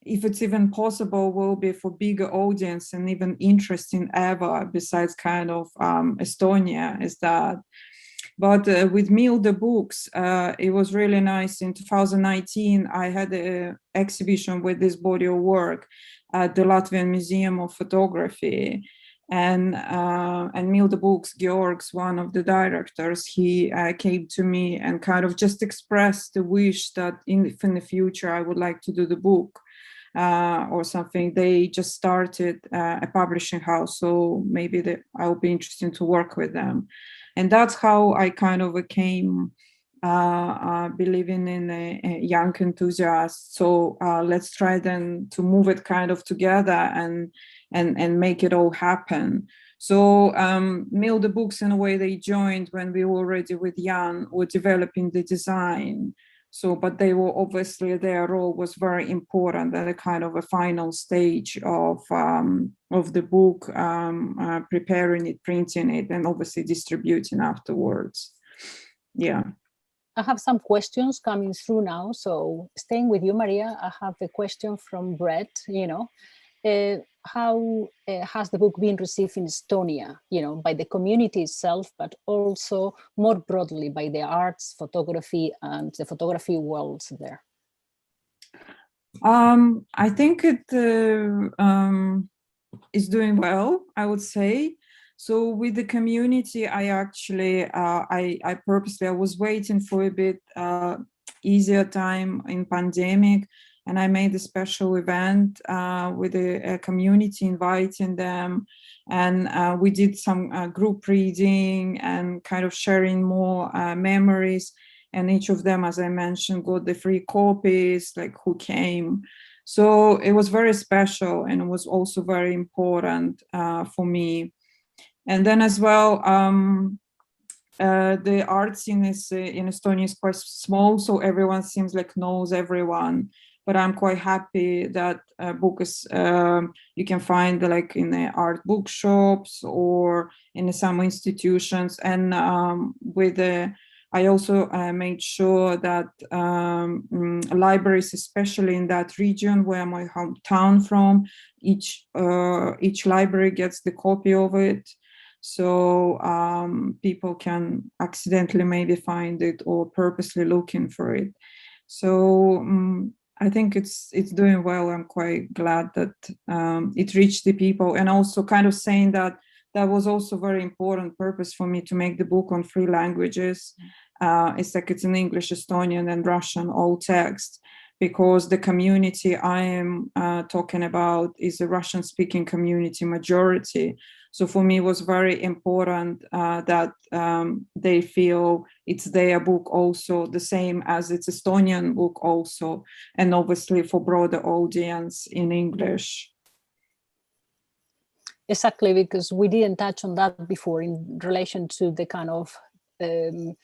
if it's even possible, will be for bigger audience and even interesting ever, besides kind of Estonia, is that. But with Meal the Books, it was really nice. In 2019, I had an exhibition with this body of work at the Latvian Museum of Photography. And Meal the Books, Georgs, one of the directors, he came to me and kind of just expressed the wish that in the future I would like to do the book. Or something. They just started a publishing house, so maybe I'll be interested to work with them. And that's how I kind of became believing in a young enthusiast. So let's try then to move it kind of together and make it all happen. So Meal the Books, in a way, they joined when we were already with Jan, were developing the design. So, but they were obviously, their role was very important at a kind of a final stage of the book, preparing it, printing it, and obviously distributing afterwards. Yeah. I have some questions coming through now. So staying with you, Maria, I have a question from Brett. How has the book been received in Estonia, by the community itself, but also more broadly by the arts, photography, and the photography world there? I think it is doing well, I would say. So with the community, I actually, I purposely, I was waiting for a bit easier time in pandemic. And I made a special event with a community, inviting them. And we did some group reading and kind of sharing more memories. And each of them, as I mentioned, got the free copies, like who came. So it was very special, and it was also very important for me. And then as well, the art scene in Estonia is quite small, so everyone seems like knows everyone. But I'm quite happy that book is, you can find like in the art bookshops or in some institutions. And I also made sure that libraries, especially in that region where my hometown from, each library gets the copy of it. So people can accidentally maybe find it or purposely looking for it. So I think it's doing well. I'm quite glad that it reached the people, and also kind of saying that was also very important purpose for me to make the book on 3 languages. It's like it's in English, Estonian, and Russian, all text, because the community I am talking about is a Russian-speaking community majority. So for me, it was very important that they feel it's their book also, the same as it's Estonian book also, and obviously for broader audience in English. Exactly, because we didn't touch on that before in relation to the kind of a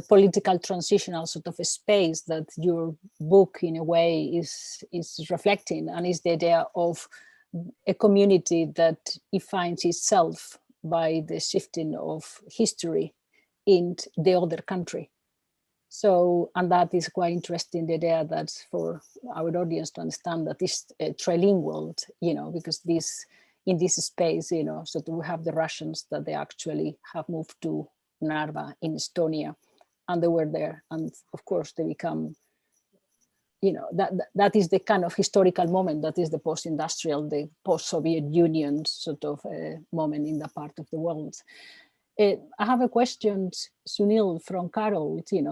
political transitional sort of a space that your book in a way is reflecting, and is the idea of a community that it finds itself by the shifting of history in the other country. So, and that is quite interesting, the idea that for our audience to understand that this trilingual, because in this space, so we have the Russians that they actually have moved to Narva in Estonia, and they were there, and of course they become, that is the kind of historical moment that is the post-industrial, the post-Soviet Union sort of moment in that part of the world. I have a question, Sunil, from Carol. She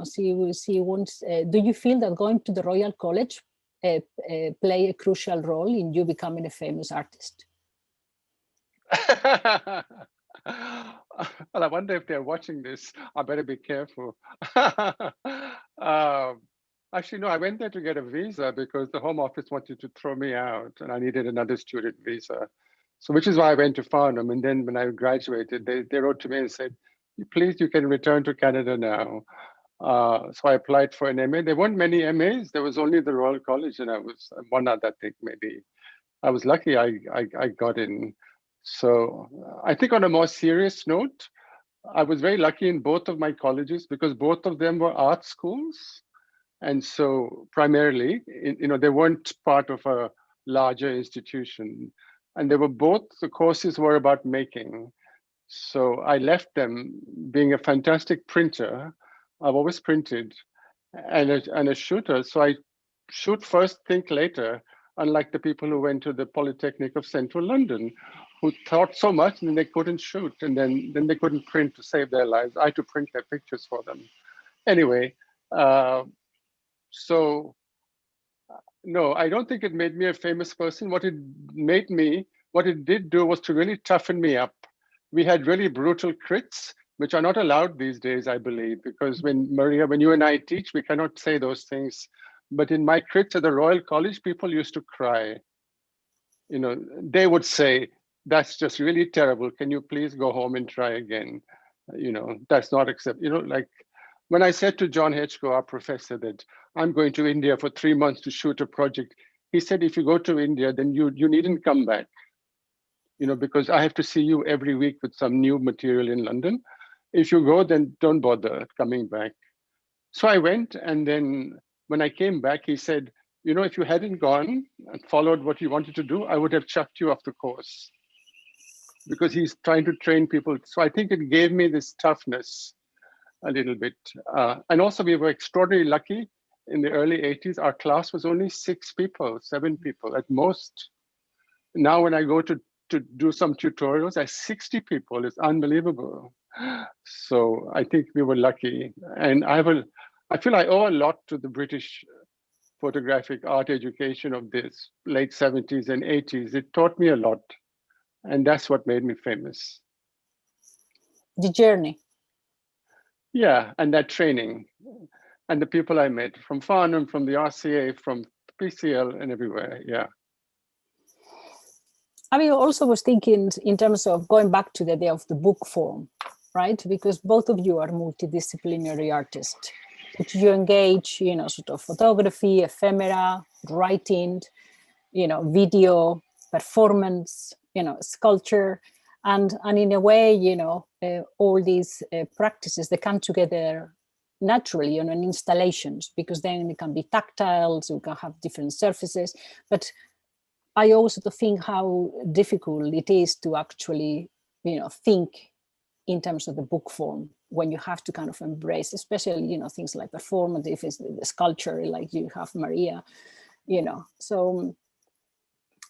wants, do you feel that going to the Royal College play a crucial role in you becoming a famous artist? Well, I wonder if they're watching this. I better be careful. Actually, no, I went there to get a visa because the Home Office wanted to throw me out and I needed another student visa. So, which is why I went to Farnham. And then when I graduated, they wrote to me and said, please, you can return to Canada now. So I applied for an MA. There weren't many MAs. There was only the Royal College, and I was one other, I think, maybe. I was lucky I got in. So I think on a more serious note, I was very lucky in both of my colleges because both of them were art schools. And so primarily, they weren't part of a larger institution. And they were both, the courses were about making. So I left them being a fantastic printer. I've always printed and a shooter. So I shoot first, think later, unlike the people who went to the Polytechnic of Central London, who thought so much and they couldn't shoot, and then they couldn't print to save their lives. I had to print their pictures for them. Anyway, so no, I don't think it made me a famous person. What it did do was to really toughen me up. We had really brutal crits, which are not allowed these days, I believe, because when you and I teach, we cannot say those things. But in my crits at the Royal College, people used to cry. They would say, that's just really terrible. Can you please go home and try again? That's not acceptable. Like when I said to John Hitchcock, our professor, that I'm going to India for 3 months to shoot a project, he said, if you go to India, then you needn't come back. Because I have to see you every week with some new material in London. If you go, then don't bother coming back. So I went, and then when I came back, he said, if you hadn't gone and followed what you wanted to do, I would have chucked you off the course, because he's trying to train people. So I think it gave me this toughness a little bit. And also we were extraordinarily lucky in the early 80s. Our class was only 6 people, 7 people at most. Now when I go to do some tutorials at 60 people, it's unbelievable. So I think we were lucky. And I feel I owe a lot to the British photographic art education of this late 70s and 80s. It taught me a lot. And that's what made me famous. The journey. Yeah, and that training. And the people I met from Farnham, from the RCA, from PCL, and everywhere, yeah. I also was thinking in terms of going back to the idea of the book form, right? Because both of you are multidisciplinary artists. But you engage, sort of photography, ephemera, writing, video, performance, sculpture, and in a way, all these practices, they come together naturally, in installations, because then it can be tactile, so you can have different surfaces. But I also think how difficult it is to actually, think in terms of the book form when you have to kind of embrace, especially, things like performance, if it's the sculpture, like you have Maria, So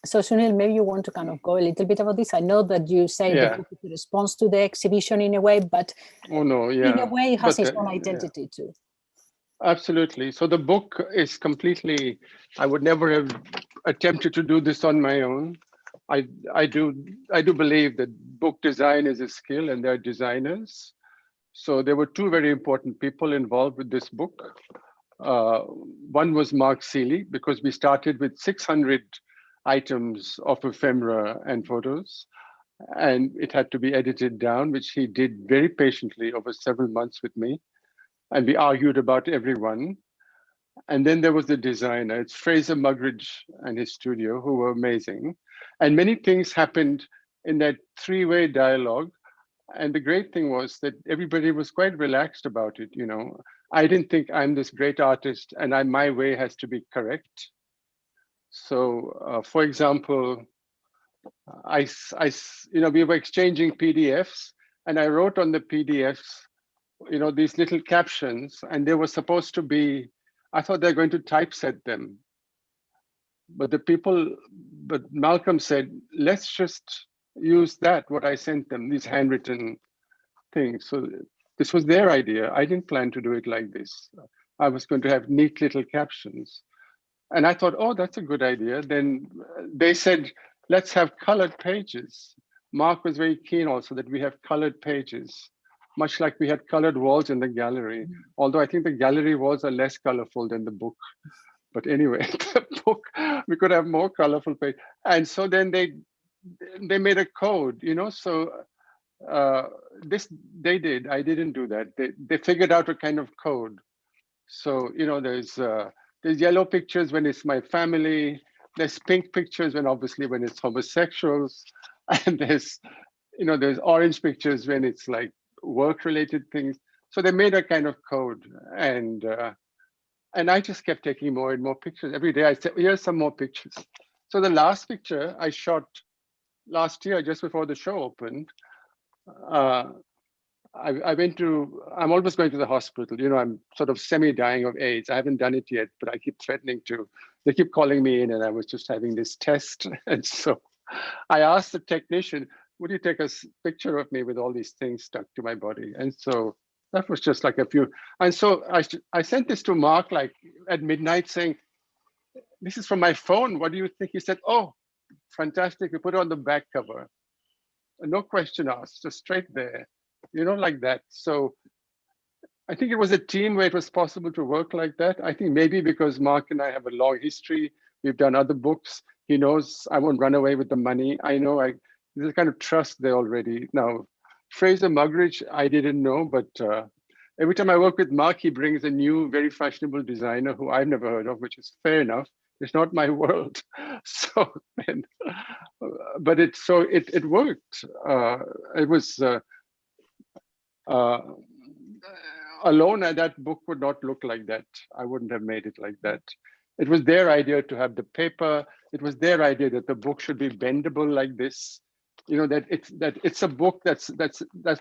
Sunil, maybe you want to kind of go a little bit about this. I know that you say the book is a response to the exhibition in a way, but in a way it has its own identity too. Absolutely. So the book is completely, I would never have attempted to do this on my own. I do believe that book design is a skill and there are designers. So there were 2 very important people involved with this book. One was Mark Seeley, because we started with 600 items of ephemera and photos, and it had to be edited down, which he did very patiently over several months with me. And we argued about every one. And then there was the designer. It's Fraser Mugridge and his studio, who were amazing. And many things happened in that 3-way dialogue. And the great thing was that everybody was quite relaxed about it. I didn't think I'm this great artist and my way has to be correct. So, for example, we were exchanging PDFs, and I wrote on the PDFs, these little captions, and they were supposed to be, I thought they're going to typeset them. But Malcolm said, let's just use what I sent them, these handwritten things. So this was their idea. I didn't plan to do it like this. I was going to have neat little captions. And I thought, oh, that's a good idea. Then they said, let's have colored pages. Mark was very keen also that we have colored pages, much like we had colored walls in the gallery. Although I think the gallery walls are less colorful than the book. But anyway, the book, we could have more colorful pages. And so then they made a code, you know, so this they did, I didn't do that. They figured out a kind of code. So, you know, there's yellow pictures when it's my family, there's pink pictures when it's homosexuals, and there's orange pictures when it's like work-related things. So they made a kind of code, and I just kept taking more and more pictures. Every day I said, here's some more pictures. So the last picture I shot last year, just before the show opened, I'm always going to the hospital. You know, I'm sort of semi-dying of AIDS. I haven't done it yet, but I keep threatening to. They keep calling me in, and I was just having this test. And so I asked the technician, would you take a picture of me with all these things stuck to my body? And so that was just like a few. And so I sent this to Mark like at midnight saying, this is from my phone. What do you think? He said, oh, fantastic. We put it on the back cover. No question asked, just straight there, you know, like that. So I think it was a team where it was possible to work like that. I think maybe because Mark and I have a long history, we've done other books. He knows I won't run away with the money. I know there's a kind of trust there already. Now, Fraser Muggeridge, I didn't know, but every time I work with Mark, he brings a new, very fashionable designer who I've never heard of, which is fair enough. It's not my world. So then, but it worked. It was alone, that book would not look like that. I wouldn't have made it like that. It was their idea to have the paper. It was their idea that the book should be bendable like this. You know, that it's a book that's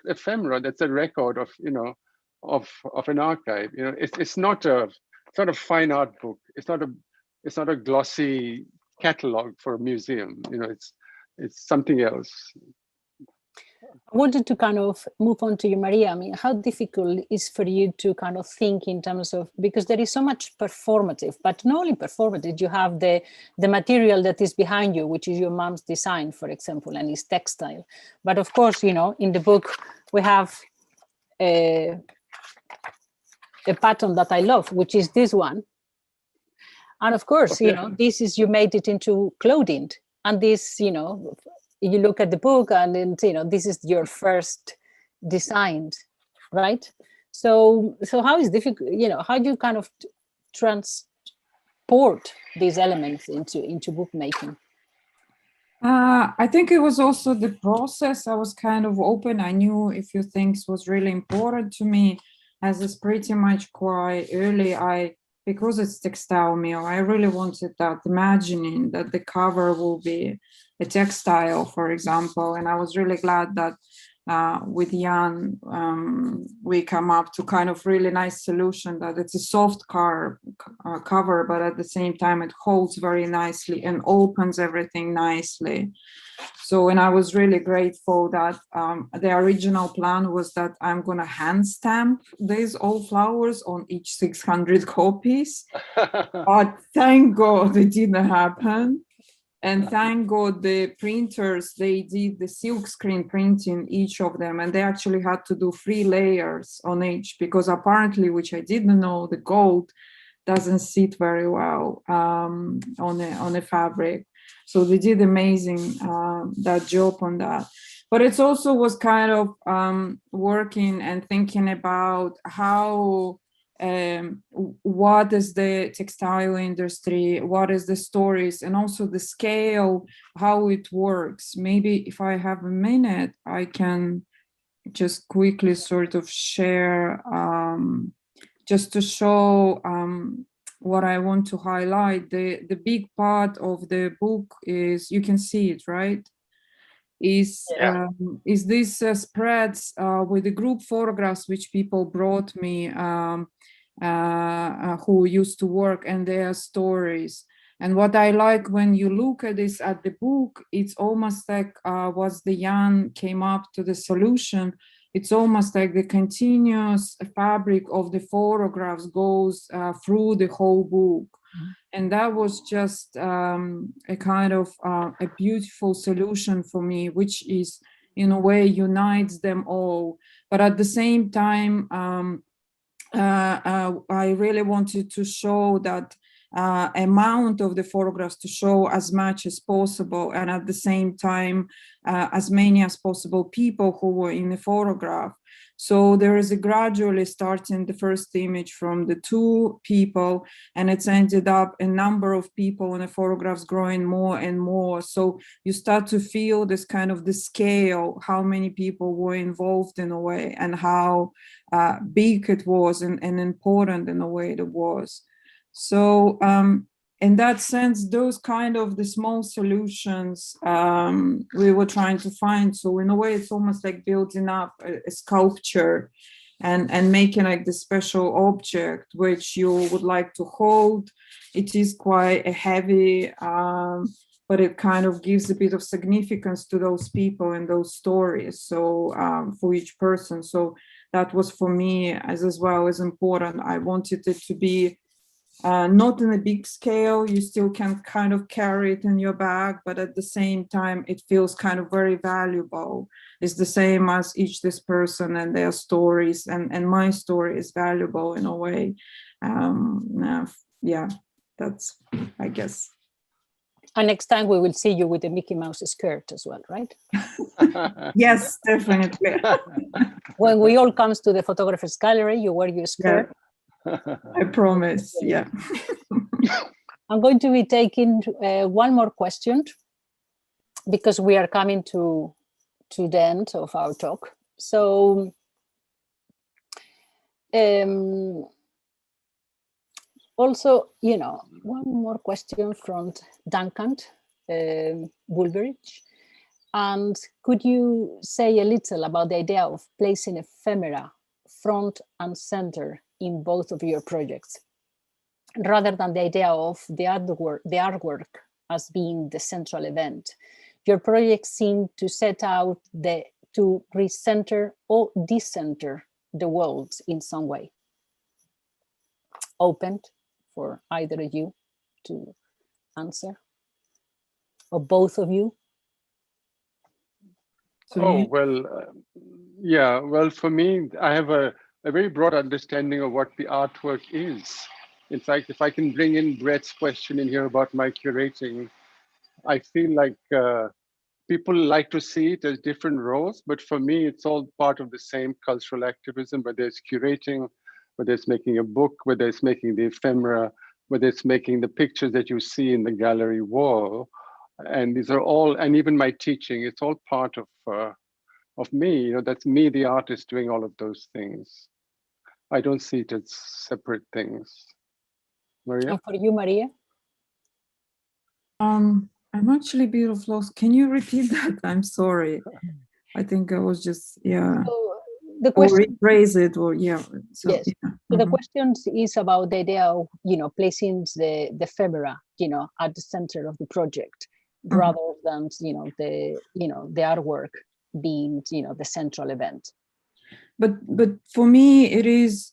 ephemera. That's a record of, you know, of an archive. You know, it's not a fine art book. It's not a glossy catalog for a museum. You know, it's something else. I wanted to kind of move on to you, Maria. I mean, how difficult is for you to kind of think in terms of, because there is so much performative, but not only performative, you have the material that is behind you, which is your mom's design, for example, and is textile. But of course, you know, in the book, we have a pattern that I love, which is this one. And of course, you know, this is, you made it into clothing. And this, you know, you look at the book and then, you know, this is your first design, right? So how is difficult, you know, how do you kind of transport these elements into bookmaking? I think it was also the process. I was kind of open. I knew a few things was really important to me, as it's pretty much quite early. Because it's textile mill, I really wanted that, imagining that the cover will be a textile, for example. And I was really glad that with Jan, we come up to kind of really nice solution, that it's a soft cover, but at the same time, it holds very nicely and opens everything nicely. So, and I was really grateful that the original plan was that I'm going to hand stamp these old flowers on each 600 copies. But thank God it didn't happen. And thank God the printers, they did the silk screen printing, each of them, and they actually had to do 3 layers on each, because apparently, which I didn't know, the gold doesn't sit very well on a fabric. So they did amazing that job on that. But it also was kind of working and thinking about how, what is the textile industry, what is the stories, and also the scale, how it works. Maybe if I have a minute, I can just quickly sort of share, just to show what I want to highlight. The big part of the book is, you can see it, right? Is this spreads with the group photographs which people brought me, who used to work, and their stories. And what I like when you look at this at the book, it's almost like was the Jan came up to the solution. It's almost like the continuous fabric of the photographs goes through the whole book. And that was just a kind of a beautiful solution for me, which is in a way unites them all. But at the same time, I really wanted to show that amount of the photographs, to show as much as possible, and at the same time as many as possible people who were in the photograph. So there is a gradually starting the first image from the 2 people, and it's ended up a number of people in the photographs growing more and more. So you start to feel this kind of the scale, how many people were involved in a way, and how big it was, and important in a way it was. So in that sense, those kind of the small solutions we were trying to find. So in a way, it's almost like building up a sculpture and making like the special object which you would like to hold. It is quite a heavy, but it kind of gives a bit of significance to those people and those stories. So for each person. So that was for me as well as important. I wanted it to be not in a big scale. You still can kind of carry it in your bag, but at the same time, it feels kind of very valuable. It's the same as this person and their stories, and my story is valuable in a way. Yeah, that's, I guess. And next time we will see you with a Mickey Mouse skirt as well, right? Yes, definitely. When we all comes to the photographer's gallery, you wear your skirt. Yeah. I promise, yeah. I'm going to be taking one more question because we are coming to the end of our talk. So also, you know, one more question from Duncan Woolbridge. And could you say a little about the idea of placing ephemera front and center in both of your projects, rather than the idea of the artwork as being the central event? Your projects seem to set out to recenter or decenter the worlds in some way. Open for either of you to answer, or both of you. Oh, well, yeah, well, for me, I have a very broad understanding of what the artwork is. In fact, if I can bring in Brett's question in here about my curating, I feel like people like to see it as different roles, but for me, it's all part of the same cultural activism, whether it's curating, whether it's making a book, whether it's making the ephemera, whether it's making the pictures that you see in the gallery wall. And these are all, and even my teaching, it's all part of me. You know, that's me, the artist, doing all of those things. I don't see it as separate things. Maria? And for you, Maria? I'm actually a bit of lost. Can you repeat that? I'm sorry. I think I was just, yeah. So the question, or rephrase it, or yeah. So, yes. Yeah. So the question is about the idea of, you know, placing the ephemera, you know, at the center of the project, rather than, you know, the artwork being, you know, the central event. But for me, it is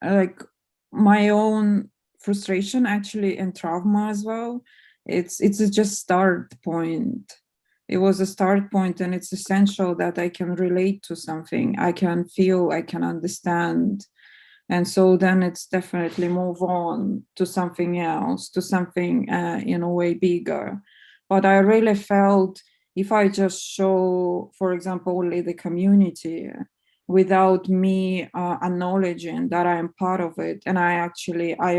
like my own frustration actually, and trauma as well. It's just start point. It was a start point, and it's essential that I can relate to something. I can feel, I can understand. And so then it's definitely move on to something else, to something in a way bigger. But I really felt if I just show, for example, only the community without me acknowledging that I'm part of it. And I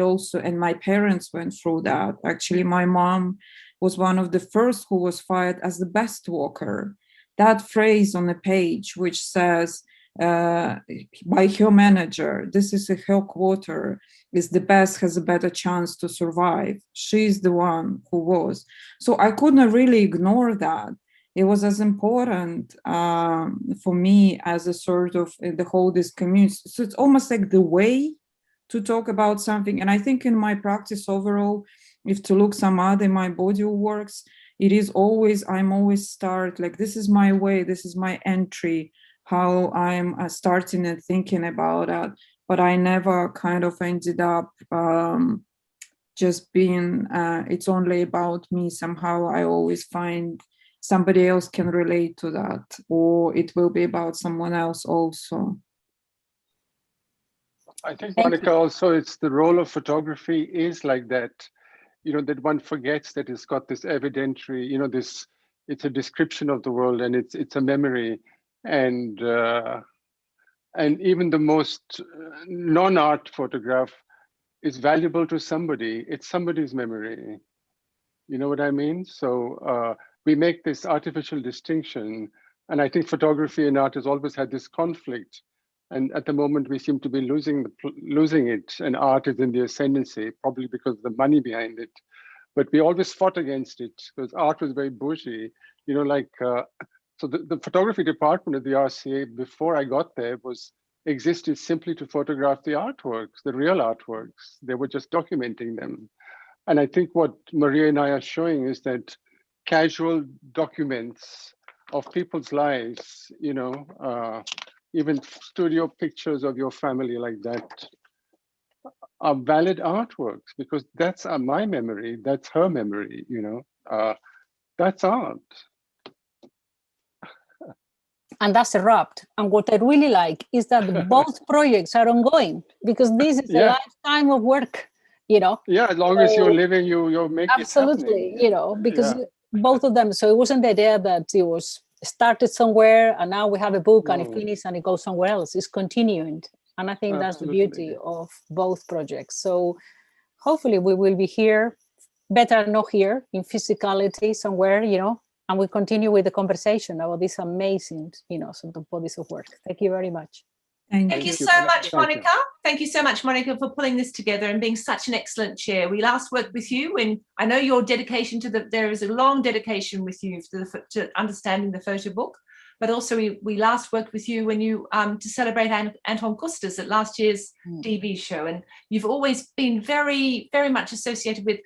also, and my parents went through that. Actually, my mom was one of the first who was fired as the best walker. That phrase on the page, which says, by her manager, this is her quarter, is the best, has a better chance to survive. She's the one who was. So I couldn't really ignore that. It was as important for me as a sort of the whole this community. So it's almost like the way to talk about something. And I think in my practice overall, if to look some other my body works, it is always, I'm always start like, this is my way, this is my entry, how I'm starting and thinking about it, but I never kind of ended up just being, it's only about me. Somehow I always find somebody else can relate to that, or it will be about someone else also. I think, Monica, also it's the role of photography is like that, that one forgets that it's got this evidentiary, it's a description of the world, and it's a memory, and even the most non-art photograph is valuable to somebody. It's somebody's memory. You know what I mean? So we make this artificial distinction, and I think photography and art has always had this conflict. And at the moment, we seem to be losing it, and art is in the ascendancy, probably because of the money behind it. But we always fought against it because art was very bougie, so the photography department of the RCA before I got there existed simply to photograph the artworks, the real artworks. They were just documenting them. And I think what Maria and I are showing is that casual documents of people's lives, even studio pictures of your family like that, are valid artworks, because that's my memory, that's her memory, that's art. And that's a wrap. And what I really like is that both projects are ongoing, because this is a lifetime of work, Yeah, as long as you're living, you'll make absolutely, it happening. Because both of them. So it wasn't the idea that it was started somewhere and now we have a book and it finished and it goes somewhere else. It's continuing. And I think that's the beauty of both projects. So hopefully we will be here, better not here, in physicality somewhere, and we continue with the conversation about these amazing, sort of bodies of work. Thank you very much. Thank you so much, Monica. Thank you so much, Monica, for pulling this together and being such an excellent chair. We last worked with you when I know your dedication there is a long dedication with you to understanding the photo book, but also we last worked with you when you to celebrate Anton Kustas at last year's DB show, and you've always been very, very much associated with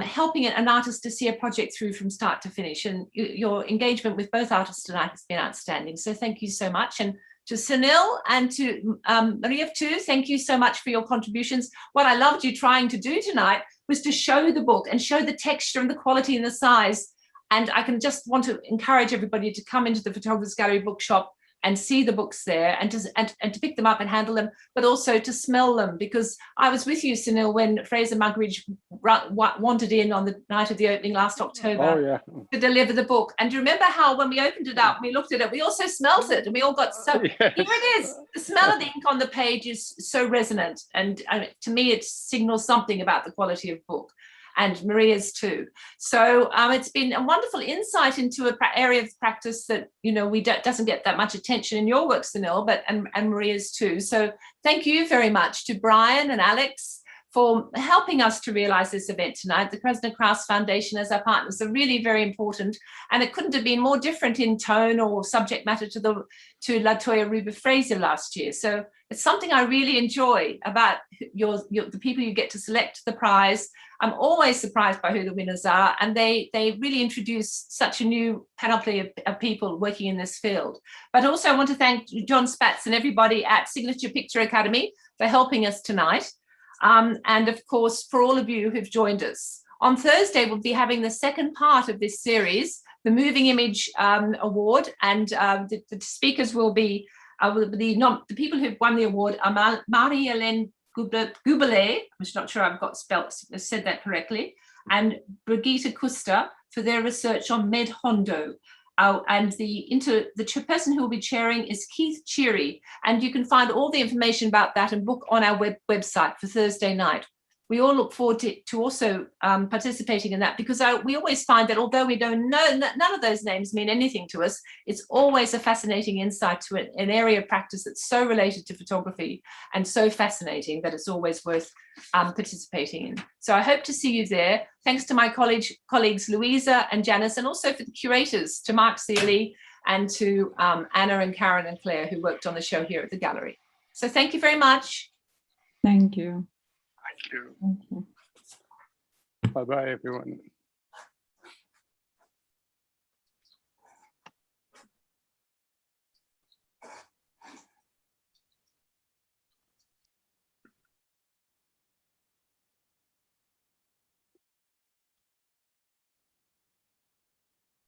helping an artist to see a project through from start to finish, and your engagement with both artists tonight has been outstanding. So thank you so much. And to Sunil and to Maria too, thank you so much for your contributions. What I loved you trying to do tonight was to show the book and show the texture and the quality and the size. And I can just want to encourage everybody to come into the Photographer's Gallery bookshop and see the books there and to pick them up and handle them, but also to smell them, because I was with you, Sunil, when Fraser Muggeridge wandered in on the night of the opening last October to deliver the book. And do you remember how when we opened it up, we looked at it, we also smelled it, and we all got so, here it is. The smell of the ink on the page is so resonant. And to me, it signals something about the quality of book. And Maria's too. So it's been a wonderful insight into an area of practice that doesn't get that much attention in your work, Sunil, but and Maria's too. So thank you very much to Brian and Alex for helping us to realize this event tonight. The Kraszna-Krausz Foundation as our partners are really very important, and it couldn't have been more different in tone or subject matter to Latoya Ruba Fraser last year. So it's something I really enjoy about the people you get to select the prize. I'm always surprised by who the winners are, and they really introduce such a new panoply of people working in this field. But also I want to thank John Spatz and everybody at Signature Picture Academy for helping us tonight. And of course, for all of you who've joined us. On Thursday, we'll be having the second part of this series, the Moving Image Award, and the speakers will be, the people who've won the award are Monica Allende, I'm just not sure I've said that correctly, and Brigitte Kuster for their research on Med Hondo. And the person who will be chairing is Keith Cheery, and you can find all the information about that and book on our website for Thursday night. We all look forward to also participating in that, because we always find that although we don't know, none of those names mean anything to us, it's always a fascinating insight to an area of practice that's so related to photography and so fascinating that it's always worth participating in. So I hope to see you there. Thanks to my colleagues Louisa and Janice, and also for the curators, to Mark Seeley and to Anna and Karen and Claire, who worked on the show here at the gallery. So thank you very much. Thank you. Thank you. Bye-bye, everyone.